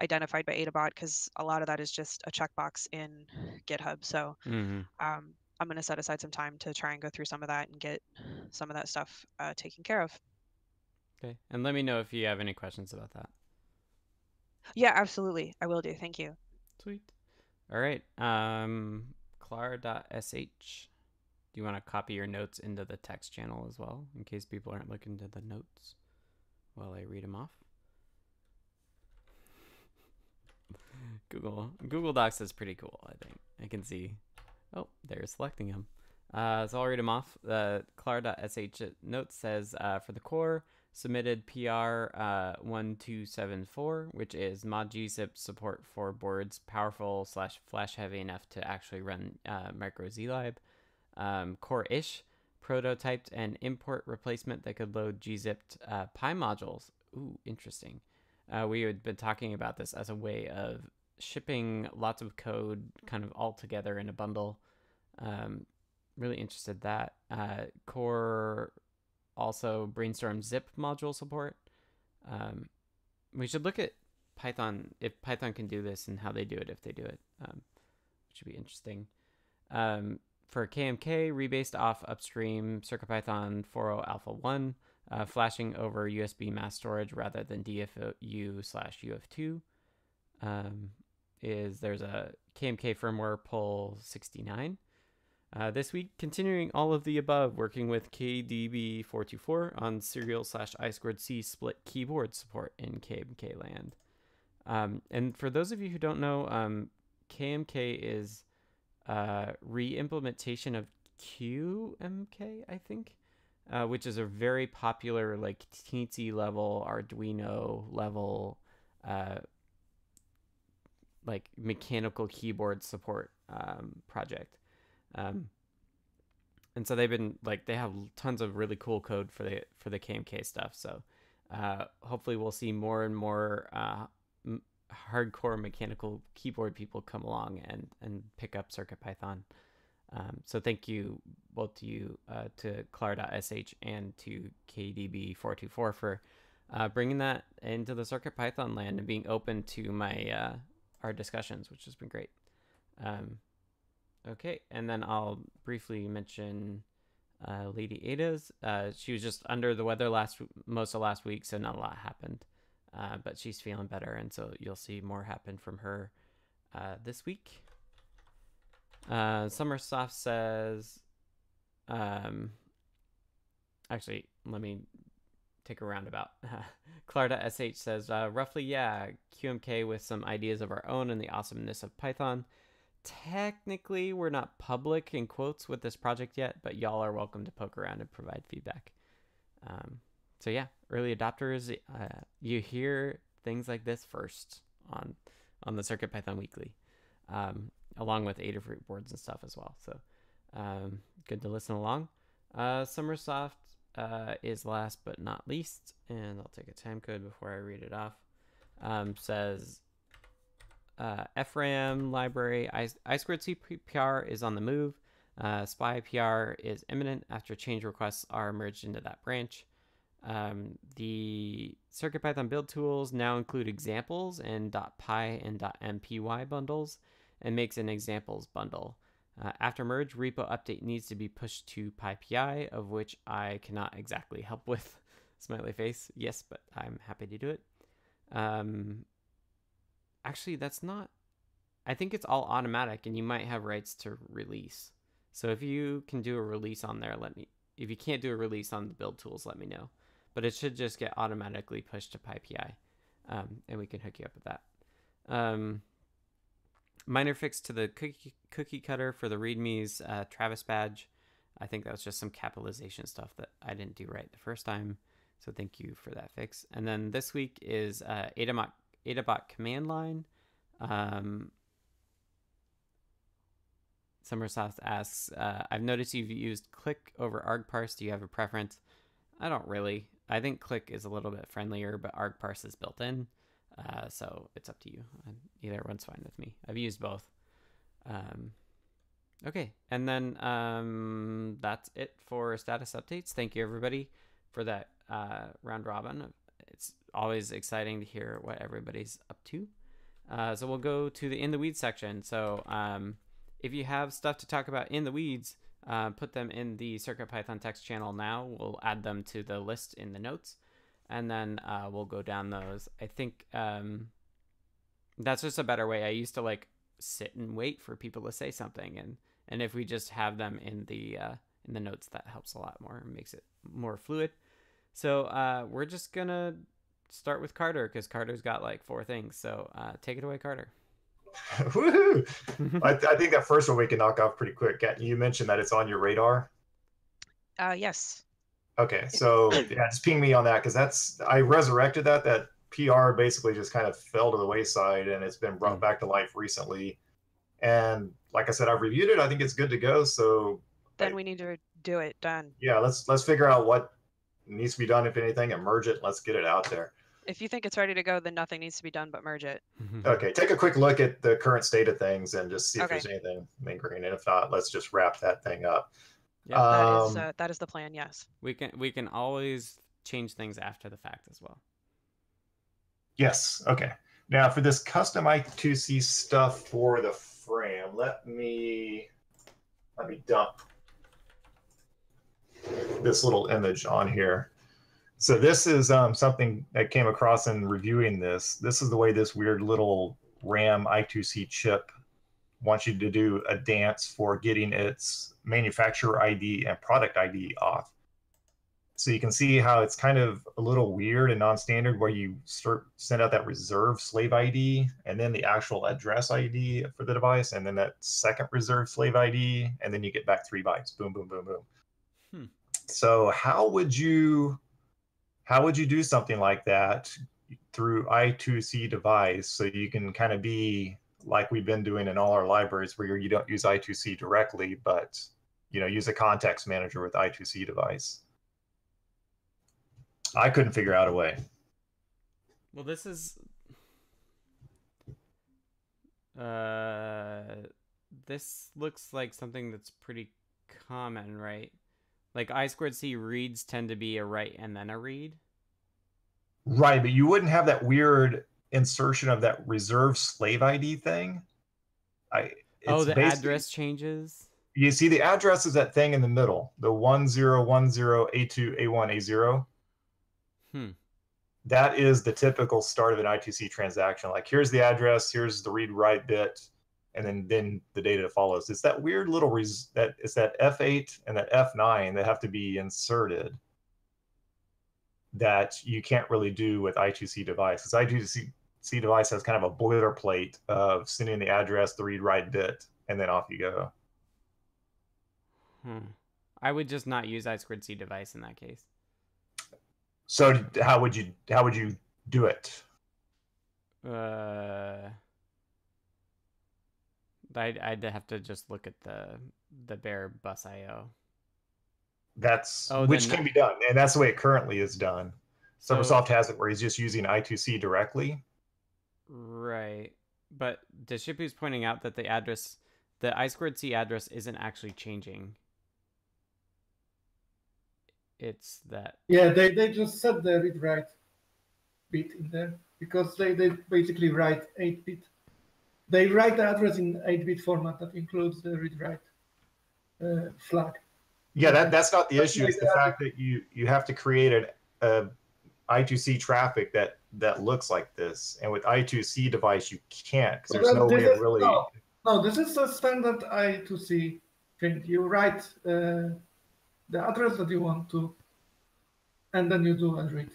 identified by Adabot, because a lot of that is just a checkbox in GitHub. So I'm going to set aside some time to try and go through some of that and get some of that stuff taken care of. Okay. And let me know if you have any questions about that. Yeah, absolutely. I will do. Thank you. Sweet. All right. Clara.sh. Do you want to copy your notes into the text channel as well, in case people aren't looking to the notes while I read them off? Google Docs is pretty cool, I think. I can see. Oh, they're selecting them. So I'll read them off. Clara.sh note says, for the core, submitted PR 1274, which is mod gzip support for boards powerful / flash heavy enough to actually run micro zlib. Core-ish prototyped an import replacement that could load gzipped Pi modules. Ooh, interesting. We had been talking about this as a way of shipping lots of code kind of all together in a bundle. Really interested that. Core also brainstormed zip module support. We should look at Python, if Python can do this and how they do it if they do it, which would be interesting. For KMK, rebased off upstream CircuitPython 4.0 Alpha 1, flashing over USB mass storage rather than DFU/UF2. There's a KMK firmware pull 69. This week, continuing all of the above, working with KDB424 on serial /I2C split keyboard support in KMK land. And for those of you who don't know, KMK is re-implementation of QMK, I think, which is a very popular, like, teensy level, Arduino level, like, mechanical keyboard support project. And so they've been, like, they have tons of really cool code for the KMK stuff. So hopefully we'll see more and more hardcore mechanical keyboard people come along and pick up CircuitPython. So thank you both to you, to Clara.sh and to KDB424 for bringing that into the CircuitPython land and being open to my our discussions, which has been great. Okay, and then I'll briefly mention Lady Ada's. She was just under the weather most of last week, so not a lot happened. But she's feeling better, and so you'll see more happen from her this week. Summersoft says, actually, let me take a roundabout. Clara.sh says, roughly, yeah, QMK with some ideas of our own and the awesomeness of Python. Technically, we're not public in quotes with this project yet, but y'all are welcome to poke around and provide feedback. So yeah, early adopters, you hear things like this first on the CircuitPython Weekly, along with Adafruit boards and stuff as well. So good to listen along. Summersoft is last but not least, and I'll take a time code before I read it off. Says, FRAM library, I2C PR is on the move. SPI PR is imminent after change requests are merged into that branch. The CircuitPython build tools now include examples in .py and .mpy bundles and makes an examples bundle. After merge, repo update needs to be pushed to PyPI, of which I cannot exactly help with. Smiley face. Yes, but I'm happy to do it. Actually, that's not... I think it's all automatic, and you might have rights to release. So if you can do a release on there, if you can't do a release on the build tools, let me know. But it should just get automatically pushed to PyPI, and we can hook you up with that. Minor fix to the cookie cutter for the README's Travis badge. I think that was just some capitalization stuff that I didn't do right the first time. So thank you for that fix. And then this week is Adabot command line. Summersoft asks, I've noticed you've used click over argparse. Do you have a preference? I don't really. I think click is a little bit friendlier, but argparse is built in. So it's up to you. Either one's fine with me. I've used both. Okay, and then that's it for status updates. Thank you, everybody, for that round robin. It's always exciting to hear what everybody's up to. So we'll go to the In the Weeds section. So if you have stuff to talk about in the weeds, put them in the CircuitPython text channel now. We'll add them to the list in the notes, and then we'll go down those. I think that's just a better way. I used to like sit and wait for people to say something, and And if we just have them in the notes, that helps a lot more and makes it more fluid. So we're just gonna start with Carter because Carter's got like 4 things. So take it away, Carter. Woohoo! I think that first one we can knock off pretty quick. You mentioned that it's on your radar. Yes. Okay, so yeah, just ping me on that because I resurrected that. That PR basically just kind of fell to the wayside, and it's been brought back to life recently. And like I said, I've reviewed it. I think it's good to go. So then we need to do it. Done. Yeah, let's figure out what needs to be done, if anything, and merge it. Let's get it out there. If you think it's ready to go, then nothing needs to be done but merge it. Okay, take a quick look at the current state of things and just see if there's anything lingering. And if not, let's just wrap that thing up. Yeah, that is the plan. Yes. We can always change things after the fact as well. Yes. Okay. Now for this custom I2C stuff for the frame, let me dump this little image on here. So this is something I came across in reviewing this. This is the way this weird little RAM I2C chip wants you to do a dance for getting its manufacturer ID and product ID off. So you can see how it's kind of a little weird and non-standard where you send out that reserved slave ID and then the actual address ID for the device and then that second reserved slave ID and then you get back 3 bytes. Boom, boom, boom, boom. So how would you do something like that through I2C device so you can kind of be like we've been doing in all our libraries where you don't use I2C directly, but use a context manager with I2C device? I couldn't figure out a way. Well, this is this looks like something that's pretty common, right? Like I2C reads tend to be a write and then a read. Right, but you wouldn't have that weird insertion of that reserved slave ID thing. The address changes. You see the address is that thing in the middle, the 1010A2A1A0. That is the typical start of an I2C transaction. Like here's the address, here's the read write bit, and then the data follows. It's that weird little it's that F8 and that F9 that have to be inserted that you can't really do with I2C device. Because I2C device has kind of a boilerplate of sending the address, the read write bit, and then off you go. I would just not use I2C device in that case. So how would you do it? I'd have to just look at the bare bus IO. Which can be done, and that's the way it currently is done. Summersoft has it where he's just using I2C directly. Right, but Deshipu's pointing out that the I2C address isn't actually changing. It's that. Yeah, they just set the read write bit in there because they basically write 8-bit. They write the address in 8-bit format that includes the read write flag. Yeah, that's not the issue. It's the fact that you have to create a I2C traffic that looks like this, and with I2C device you can't because there's no way of really. No, this is a standard I2C thing. You write the address that you want to, and then you do a read.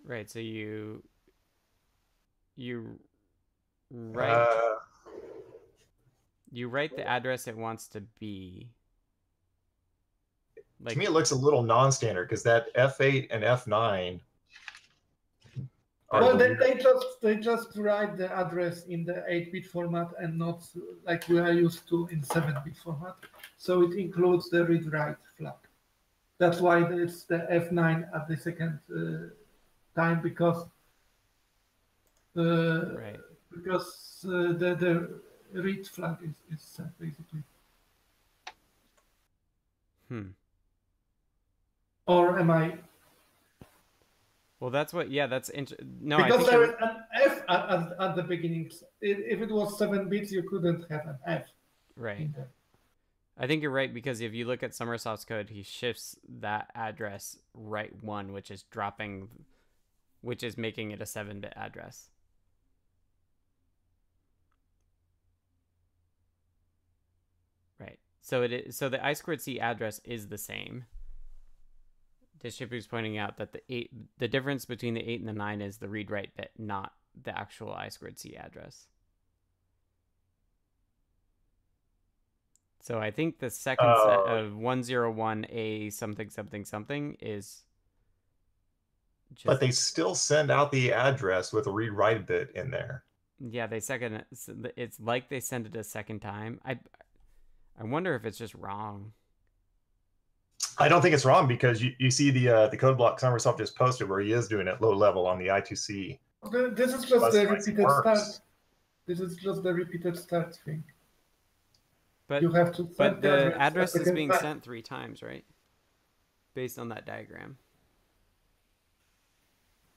Right. So you write. You write the address it wants to be. Like, to me, it looks a little non-standard because that F8 and F9. Well, they just write the address in the 8-bit format and not like we are used to in 7-bit format. So it includes the read-write flag. That's why it's the F9 at the second time because the read flag is set basically. Or am I? Well, that's what. Yeah, that's no. Because there is an F at the beginning. If it was 7 bits, you couldn't have an F. Right. I think you're right because if you look at Summersoft's code, he shifts that address right 1, which is making it a 7-bit address. So so the I2C address is the same. Dishipu's pointing out that the difference between the 8 and the 9 is the read-write bit, not the actual I2C address. So I think the second set of 101A something something something is just... But they still send out the address with a read-write bit in there. Yeah, it's like they send it a second time. I wonder if it's just wrong. I don't think it's wrong, because you see the code block Somersault just posted where he is doing it low level on the I2C. This is just the repeated start. This is just the repeated start thing. But you have to. But the address is being sent 3 times, right? Based on that diagram.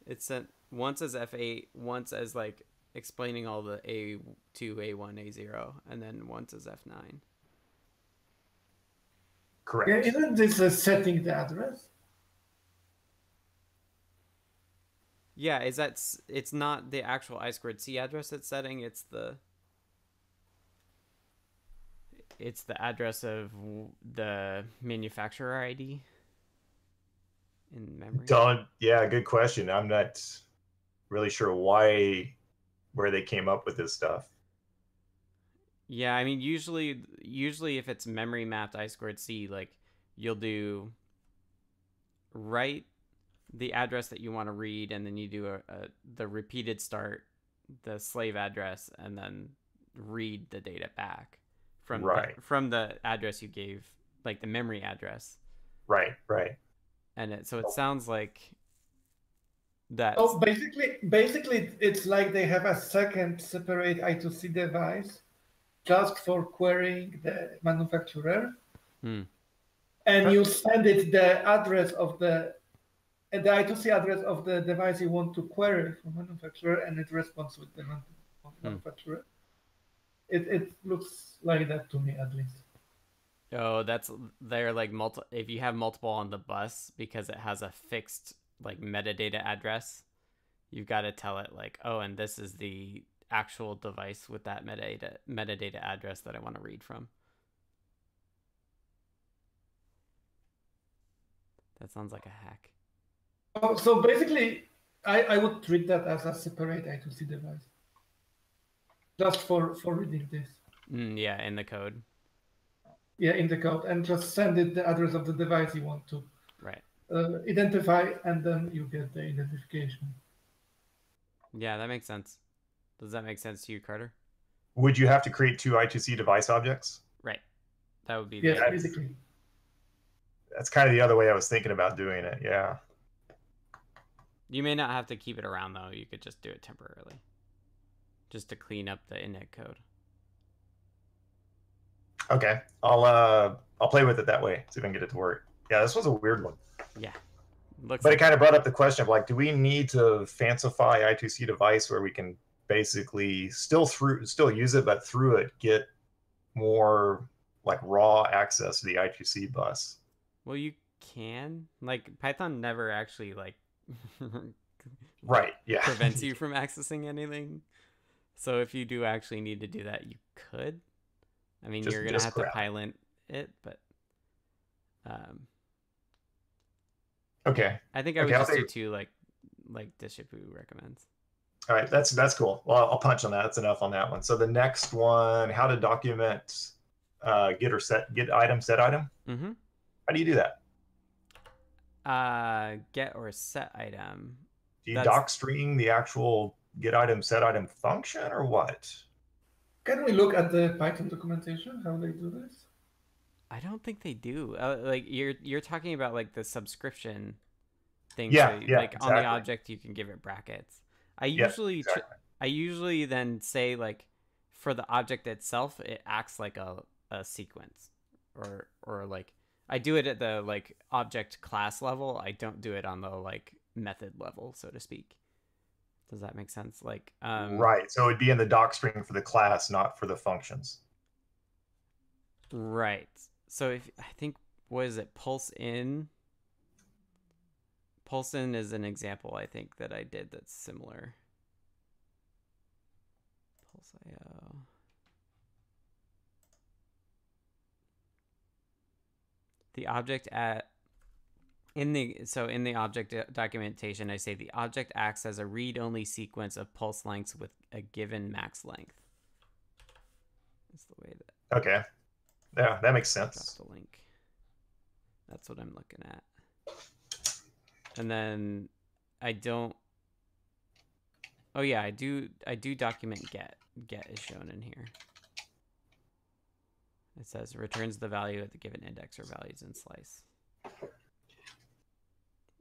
It's sent once as F8, once as like explaining all the A2, A1, A0, and then once as F9. Correct. Yeah, isn't this setting the address? Yeah, it's not the actual I2C address it's setting, it's the address of the manufacturer ID in memory. Yeah, good question. I'm not really sure where they came up with this stuff. Yeah, I mean, usually if it's memory mapped I2C, like you'll do write the address that you want to read, and then you do the repeated start, the slave address, and then read the data back from from the address you gave, like the memory address. Right. And so it sounds like that. Oh, basically, it's like they have a second separate I2C device just for querying the manufacturer, and you send it the address of the I2C address of the device you want to query from manufacturer, and it responds with the manufacturer. It looks like that to me, at least. Oh, they're like if you have multiple on the bus, because it has a fixed like metadata address, you've got to tell it like, oh, and this is the actual device with that metadata address that I want to read from. That sounds like a hack. Oh, so basically, I would treat that as a separate I2C device, just for reading this. Yeah, in the code. Yeah, in the code, and just send it the address of the device you want to identify, and then you get the identification. Yeah, that makes sense. Does that make sense to you, Carter? Would you have to create 2 I2C device objects? Right. That would be basically. That's kind of the other way I was thinking about doing it. Yeah. You may not have to keep it around though. You could just do it temporarily, just to clean up the init code. Okay, I'll play with it that way. See if I can get it to work. Yeah, this was a weird one. Yeah. But it kind of brought up the question of like, do we need to fancify I2C device where we can basically still use it, but through it get more like raw access to the I2C bus? Well, you can. Like Python never actually like prevents you from accessing anything. So if you do actually need to do that, you could. I mean, you're gonna have to pilot it, but okay. I think I would just do 2 like Dishipu recommends. All right, that's cool. Well, I'll punch on that. That's enough on that one. So the next one, how to document get item, set item. Mm-hmm. How do you do that? Get or set item. Do you docstring the actual get item, set item function, or what? Can we look at the Python documentation, how they do this? I don't think they do. Like you're talking about like the subscription thing. Yeah, so, yeah. Like exactly. on the object, you can give it brackets. I usually then say like for the object itself, it acts like a sequence, or like I do it at the like object class level. I don't do it on the like method level, so to speak. Does that make sense? Like right. So it'd be in the docstring for the class, not for the functions. Right. So I think, what is it? Pulse in is an example I think that I did that's similar. Pulse IO. the object in the object documentation, I say the object acts as a read-only sequence of pulse lengths with a given max length. That's the way that. Okay. Yeah, that makes sense. Drop the link. That's what I'm looking at. And then I don't. Oh yeah, I do document get. Get is shown in here. It says returns the value at the given index or values in slice.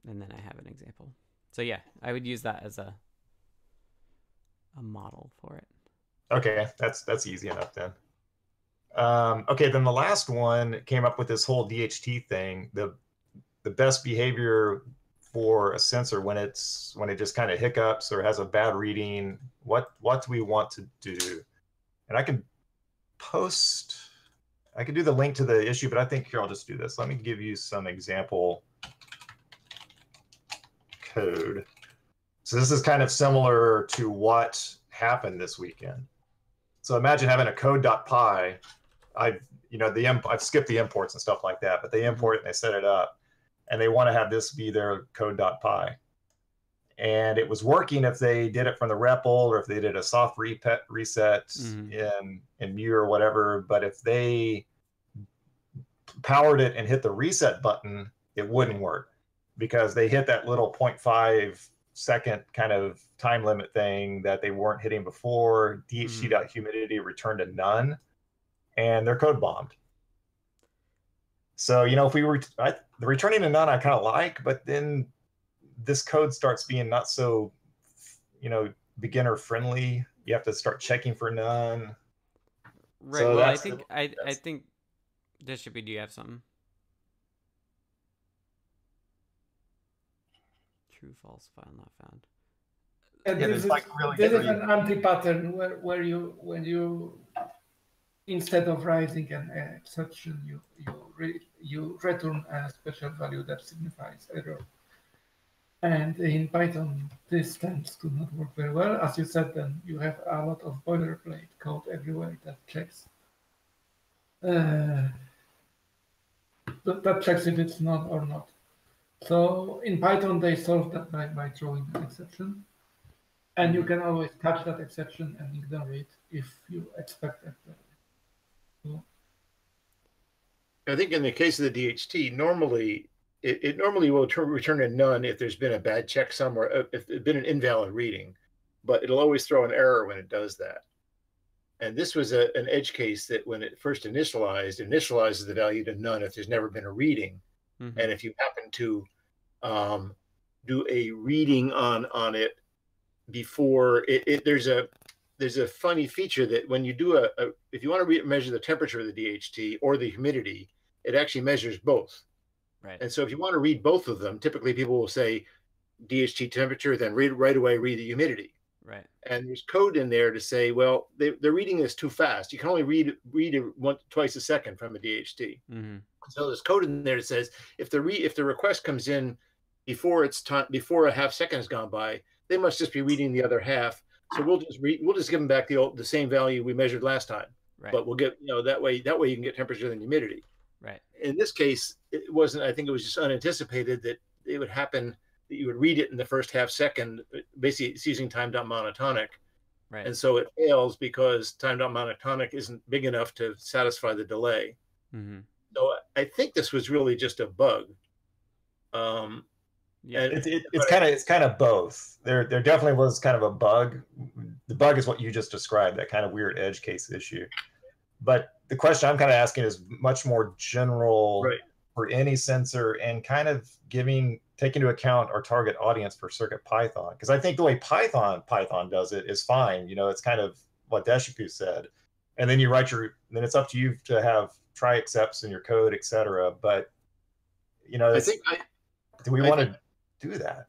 And then I have an example. So yeah, I would use that as a model for it. Okay, that's easy enough then. Okay, then the last one came up with this whole DHT thing. The best behavior for a sensor when it just kind of hiccups or has a bad reading, what do we want to do? And I can do the link to the issue, but I think here I'll just do this. Let me give you some example code. So this is kind of similar to what happened this weekend. So imagine having a code.py. I've skipped the imports and stuff like that, but they import it and they set it up, and they want to have this be their code.py. And it was working if they did it from the REPL or if they did a soft reset in Mu or whatever. But if they powered it and hit the reset button, it wouldn't work because they hit that little 0.5 second kind of time limit thing that they weren't hitting before. DHT.humidity returned to none, and they're code bombed. So, if we were the returning to none, I kind of like, but then this code starts being not so, beginner friendly. You have to start checking for none. Right. So well, I think Distribu, do you have something? True, false, file not found. And this is an anti-pattern where when you instead of writing an exception, you return a special value that signifies error. And in Python, this tends to not work very well. As you said, then you have a lot of boilerplate code everywhere that checks. That checks if it's not or not. So in Python, they solve that by throwing an exception. And you can always catch that exception and ignore it if you expect it. So, I think in the case of the DHT, normally it normally will return a none if there's been a bad check somewhere, if there's been an invalid reading, but it'll always throw an error when it does that. And this was an edge case that when it first initializes the value to none if there's never been a reading. And if you happen to do a reading on it before there's a funny feature that when you do if you want to measure the temperature of the DHT or the humidity, it actually measures both. Right. And so if you want to read both of them, typically people will say DHT temperature, then right away read the humidity. Right. And there's code in there to say, well, they're reading this too fast. You can only read it twice a second from a DHT. So there's code in there that says if the request comes in before a half second has gone by, they must just be reading the other half. So we'll just give them back the same value we measured last time. Right. But we'll get that way you can get temperature and humidity. Right. In this case, it wasn't. I think it was just unanticipated that it would happen that you would read it in the first half second. Basically, it's using time.monotonic. Right. And so it fails because time.monotonic isn't big enough to satisfy the delay. So I think this was really just a bug. Yeah, it's kind of both. There definitely was kind of a bug. The bug is what you just described, that kind of weird edge case issue. But the question I'm kind of asking is much more general for any sensor and kind of taking into account our target audience for CircuitPython. Because I think the way Python does it is fine. It's kind of what Distribu said. And then you then it's up to you to have try excepts in your code, etc. But do we want to do that?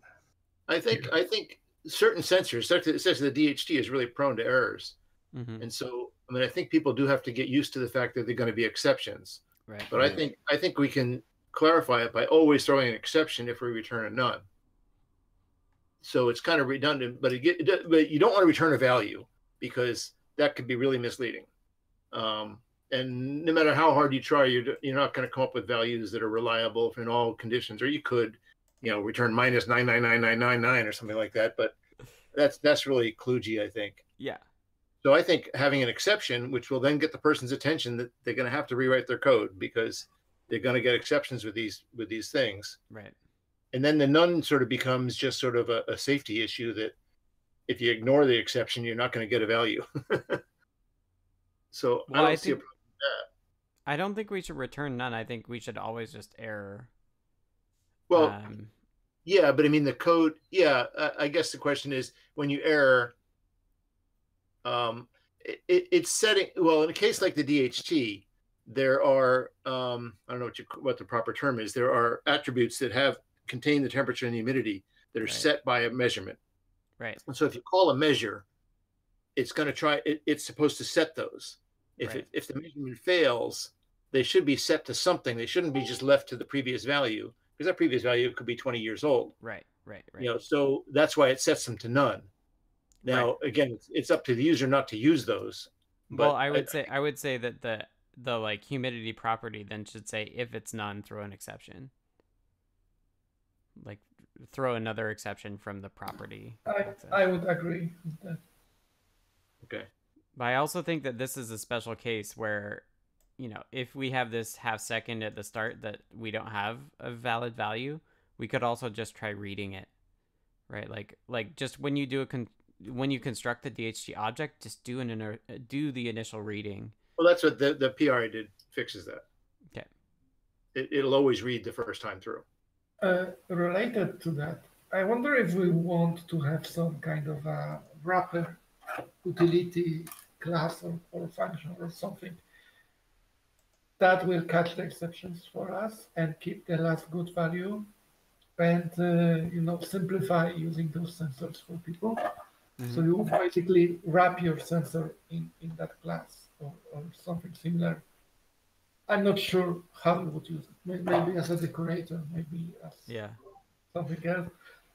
I think certain sensors, such as the DHT, is really prone to errors. And so, I think people do have to get used to the fact that they're going to be exceptions. Right. But I think we can clarify it by always throwing an exception if we return a none. So it's kind of redundant, but but you don't want to return a value because that could be really misleading. and no matter how hard you try, you're not going to come up with values that are reliable in all conditions. Or you could, return minus 99999 or something like that. But that's really kludgy, I think. Yeah. So I think having an exception, which will then get the person's attention, that they're going to have to rewrite their code because they're going to get exceptions with these things. Right. And then the none sort of becomes just sort of a safety issue that if you ignore the exception, you're not going to get a value. So well, I don't see a problem with that. I don't think we should return none. I think we should always just error. Well, yeah, but I mean the code. Yeah, I guess the question is when you error, it's setting. Well, in a case like the DHT, there are I don't know what the proper term is. There are attributes that contain the temperature and the humidity that are set by a measurement. Right. And so if you call a measure, it's going to try. It's supposed to set those. If the measurement fails, they should be set to something. They shouldn't be just left to the previous value, because that previous value could be 20 years old. Right. So that's why it sets them to none. Now, again, it's up to the user not to use those. Well, I would say that the like humidity property then should say if it's none, throw an exception. Like throw another exception from the property. I would agree with that. Okay. But I also think that this is a special case where, if we have this half second at the start that we don't have a valid value, we could also just try reading it, right? Like just when you when you construct the DHT object, just do the initial reading. Well, that's what the PR I did fixes that. Okay. It'll always read the first time through. Related to that, I wonder if we want to have some kind of a wrapper utility class or function or something that will catch the exceptions for us and keep the last good value and simplify using those sensors for people. Mm-hmm. So you basically wrap your sensor in that class or something similar. I'm not sure how you would use it. Maybe as a decorator, maybe as something else.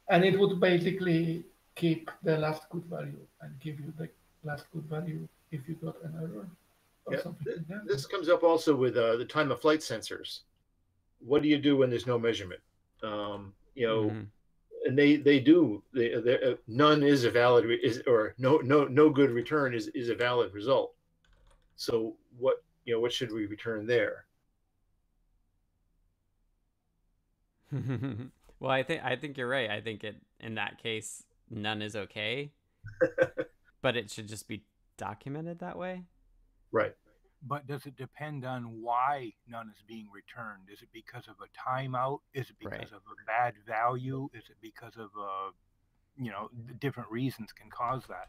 And it would basically keep the last good value and give you the last good value if you got an error or something like that. This comes up also with the time of flight sensors. What do you do when there's no measurement? Mm-hmm. And they do. None is a valid or no good return is a valid result. So what should we return there? Well, I think you're right. I think in that case, none is okay, but it should just be documented that way. Right. But does it depend on why none is being returned? Is it because of a timeout? Is it because of a bad value? Is it because of different reasons can cause that?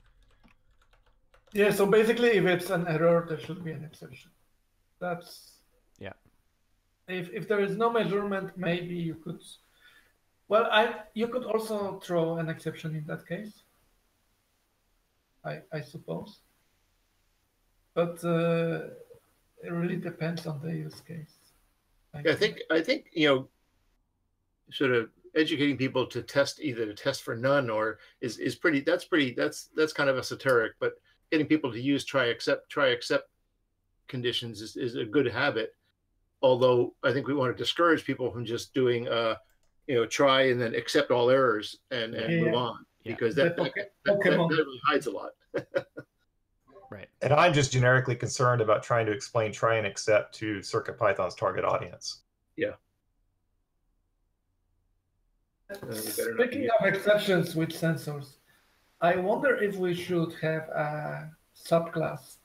Yeah. So basically, if it's an error, there should be an exception. That's If there is no measurement, maybe you could. Well, you could also throw an exception in that case. I suppose. But it really depends on the use case. I think sort of educating people to test for none or is pretty. That's kind of esoteric. But getting people to use try accept conditions is a good habit. Although I think we want to discourage people from just doing try and then accept all errors and move on because that really hides a lot. Right. And I'm just generically concerned about trying to explain try and accept to CircuitPython's target audience. Yeah. Speaking of exceptions with sensors, I wonder if we should have a subclass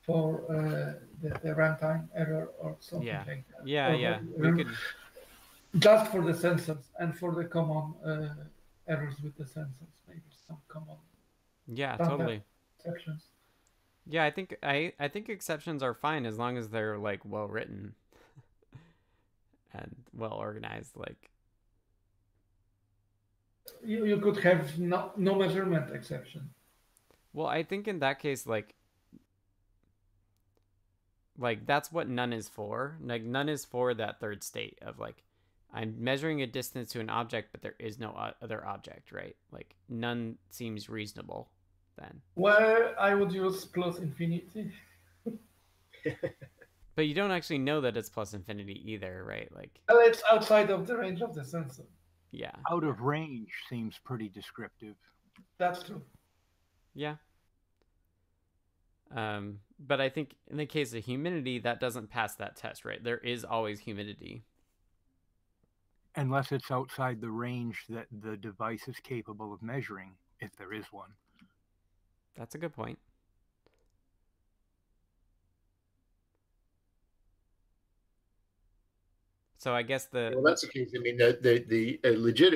for the runtime error or something like that. Yeah. We could just for the sensors and for the common errors with the sensors, maybe some common. Yeah, totally. Exceptions. Yeah, I think exceptions are fine as long as they're like well written and well organized. Like you could have no measurement exception. Well, I think in that case, like that's what none is for. Like none is for that third state of like I'm measuring a distance to an object, but there is no other object, right? Like none seems reasonable then. Well, I would use plus infinity. But you don't actually know that it's plus infinity either, right? Like, well, it's outside of the range of the sensor. Yeah. Out of range seems pretty descriptive. That's true. Yeah. But I think in the case of humidity, that doesn't pass that test, right? There is always humidity. Unless it's outside the range that the device is capable of measuring, if there is one. That's a good point. So I guess well, that's the case. I mean,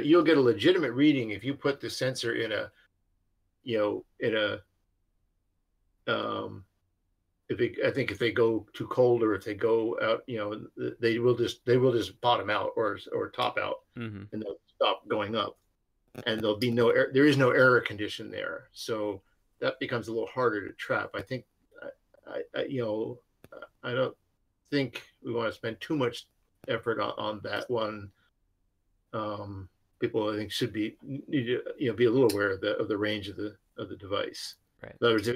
you'll get a legitimate reading if you put the sensor in a, I think if they go too cold or if they go out, they will just bottom out or top out, and they'll stop going up, and there'll be there is no error condition there, so that becomes a little harder to trap. I think, I don't think we want to spend too much effort on that one. People, I think, need to be a little aware of the range of the device. Right. In other words,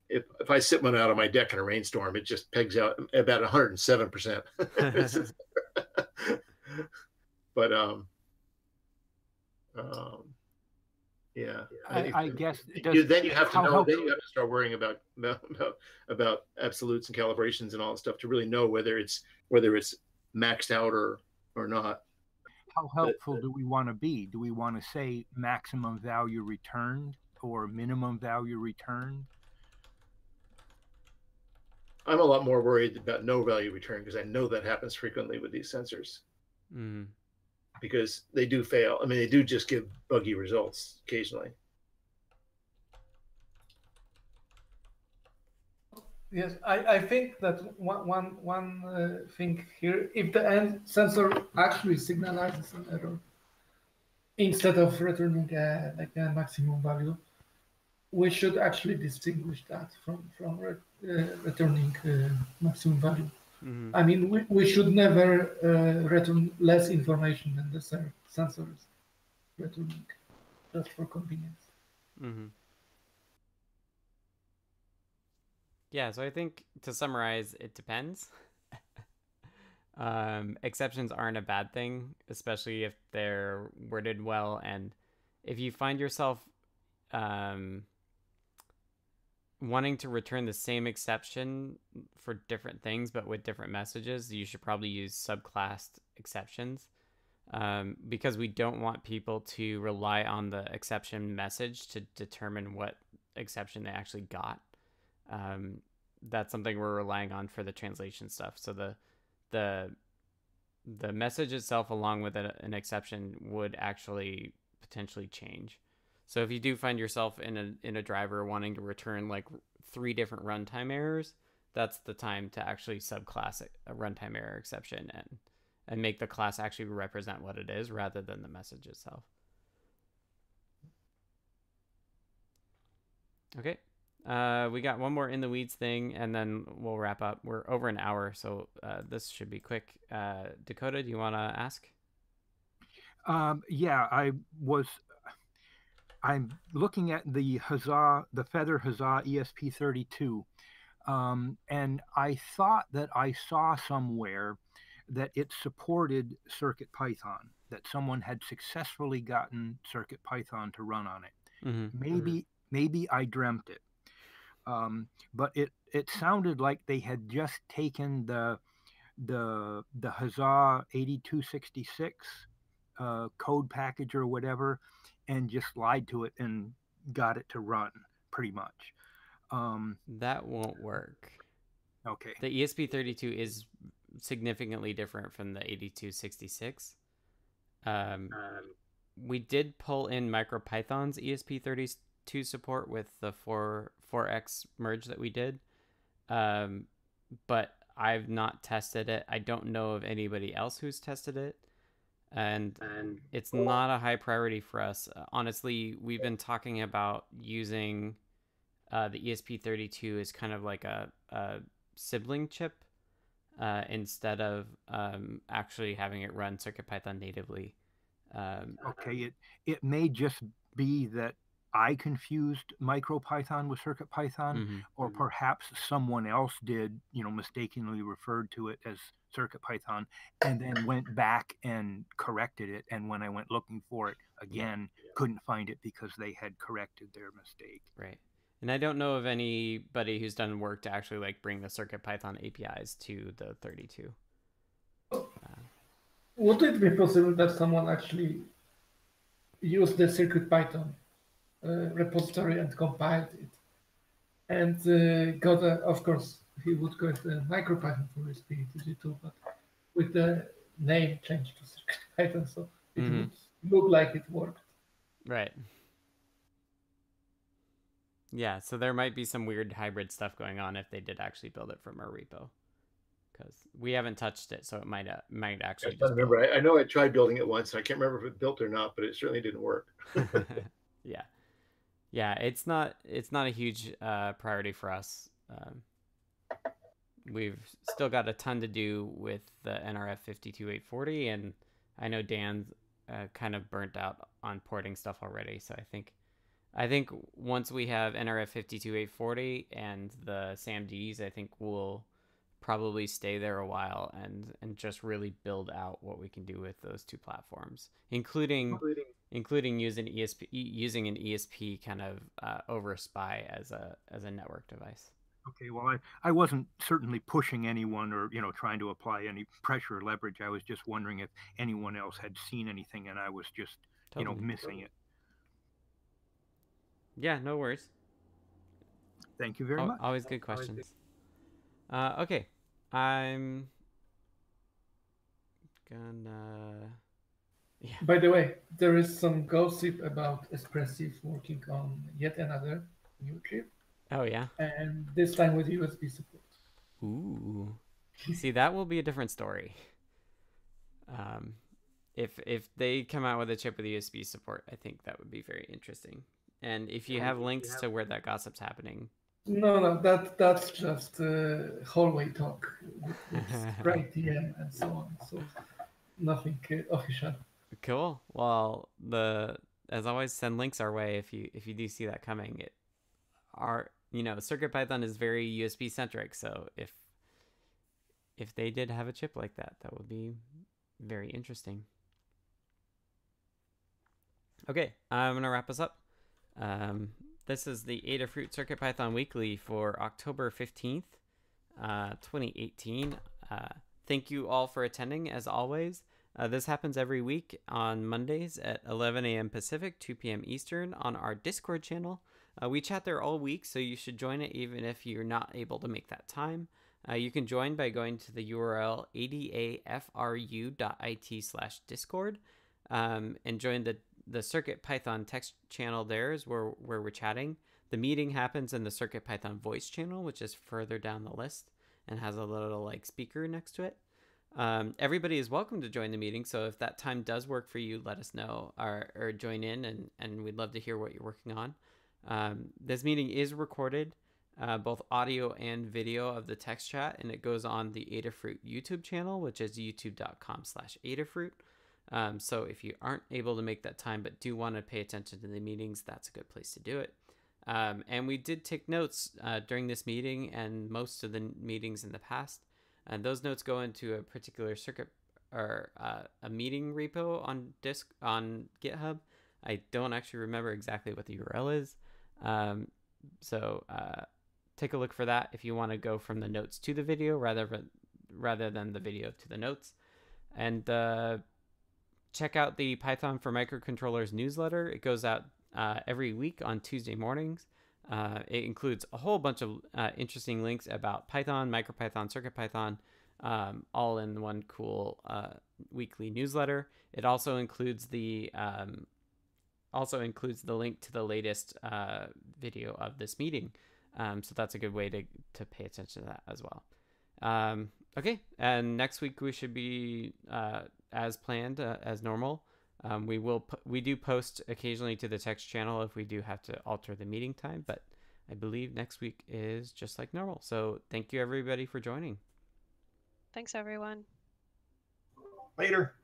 if I sit one out on my deck in a rainstorm, it just pegs out about 107%. But yeah, I guess then you have to know. Then you have to start worrying about absolutes and calibrations and all that stuff to really know whether it's maxed out or not. How helpful do we want to be? Do we want to say maximum value returned or minimum value returned? I'm a lot more worried about no value return because I know that happens frequently with these sensors. Because they do fail. I mean, they do just give buggy results occasionally. Yes, I think that one thing here, if the end sensor actually signalizes an error instead of returning like a maximum value, we should actually distinguish that from returning maximum value. I mean, we should never return less information than the sensor is returning, just for convenience. Yeah, so I think to summarize, it depends. Exceptions aren't a bad thing, especially if they're worded well. And if you find yourself wanting to return the same exception for different things but with different messages, you should probably use subclassed exceptions, because we don't want people to rely on the exception message to determine what exception they actually got. That's something we're relying on for the translation stuff. So the message itself along with an exception would actually potentially change. So if you do find yourself in a driver wanting to return like 3 different runtime errors, that's the time to actually subclass a runtime error exception and make the class actually represent what it is rather than the message itself. Okay. We got one more in the weeds thing, and then we'll wrap up. We're over an hour, so this should be quick. Dakota, do you want to ask? Yeah, I'm looking at the Feather Huzzah ESP32, and I thought that I saw somewhere that it supported CircuitPython, that someone had successfully gotten CircuitPython to run on it. Maybe I dreamt it. But it sounded like they had just taken the Huzzah 8266 code package or whatever and just lied to it and got it to run pretty much. That won't work. Okay. The ESP32 is significantly different from the 8266. We did pull in MicroPython's ESP32 support with the 4x merge that we did, but I've not tested it. I don't know of anybody else who's tested it, and it's not a high priority for us. Honestly, we've been talking about using the ESP32 as kind of like a sibling chip instead of actually having it run CircuitPython natively. Okay, it may just be that I confused MicroPython with CircuitPython, or perhaps someone else did, mistakenly referred to it as CircuitPython, and then went back and corrected it. And when I went looking for it again, couldn't find it because they had corrected their mistake. Right. And I don't know of anybody who's done work to actually like bring the CircuitPython APIs to the 32. Would it be possible that someone actually used the CircuitPython repository and compiled it, and got of course, he would get a MicroPython for his PETG2, but with the name changed to CircuitPython, so it would look like it worked. Right. Yeah, so there might be some weird hybrid stuff going on if they did actually build it from our repo, because we haven't touched it, so it might actually. I remember. I know I tried building it once. I can't remember if it built or not, but it certainly didn't work. Yeah, it's not a huge priority for us. We've still got a ton to do with the NRF 52840, and I know Dan's kind of burnt out on porting stuff already. So I think once we have NRF 52840 and the SAMDs, I think we'll probably stay there a while and just really build out what we can do with those two platforms, including using an ESP kind of over SPI as a network device. Okay, well, I wasn't certainly pushing anyone or, trying to apply any pressure or leverage. I was just wondering if anyone else had seen anything and I was just, missing it. Yeah, no worries. Thank you very much. Always good questions. Okay, I'm gonna... Yeah. By the way, there is some gossip about Espressif working on yet another new chip. Oh, yeah? And this time with USB support. Ooh. See, that will be a different story. If they come out with a chip with USB support, I think that would be very interesting. And if you have links to where that gossip's happening. No, that's just hallway talk with Sprite TM and so on. So nothing official. Cool. Well, as always, send links our way if you do see that coming. CircuitPython is very USB centric, so if they did have a chip like that, that would be very interesting. Okay, I'm gonna wrap us up. This is the Adafruit CircuitPython Weekly for October 15th, 2018. Thank you all for attending, as always. This happens every week on Mondays at 11 a.m. Pacific, 2 p.m. Eastern on our Discord channel. We chat there all week, so you should join it even if you're not able to make that time. You can join by going to the URL adafru.it/discord and join the CircuitPython text channel there is where we're chatting. The meeting happens in the CircuitPython voice channel, which is further down the list and has a little speaker next to it. Everybody is welcome to join the meeting, so if that time does work for you, let us know or join in, and we'd love to hear what you're working on. This meeting is recorded, both audio and video of the text chat, and it goes on the Adafruit YouTube channel, which is youtube.com/Adafruit. So if you aren't able to make that time but do want to pay attention to the meetings, that's a good place to do it. And we did take notes during this meeting and most of the meetings in the past. And those notes go into a particular circuit or a meeting repo on GitHub. I don't actually remember exactly what the URL is. So take a look for that if you want to go from the notes to the video rather than the video to the notes. And check out the Python for Microcontrollers newsletter. It goes out every week on Tuesday mornings. It includes a whole bunch of interesting links about Python, MicroPython, CircuitPython, all in one cool weekly newsletter. It also includes the link to the latest video of this meeting. So that's a good way to pay attention to that as well. Okay, and next week we should be as planned, as normal. We do post occasionally to the text channel if we do have to alter the meeting time, but I believe next week is just like normal. So thank you everybody for joining. Thanks everyone. Later.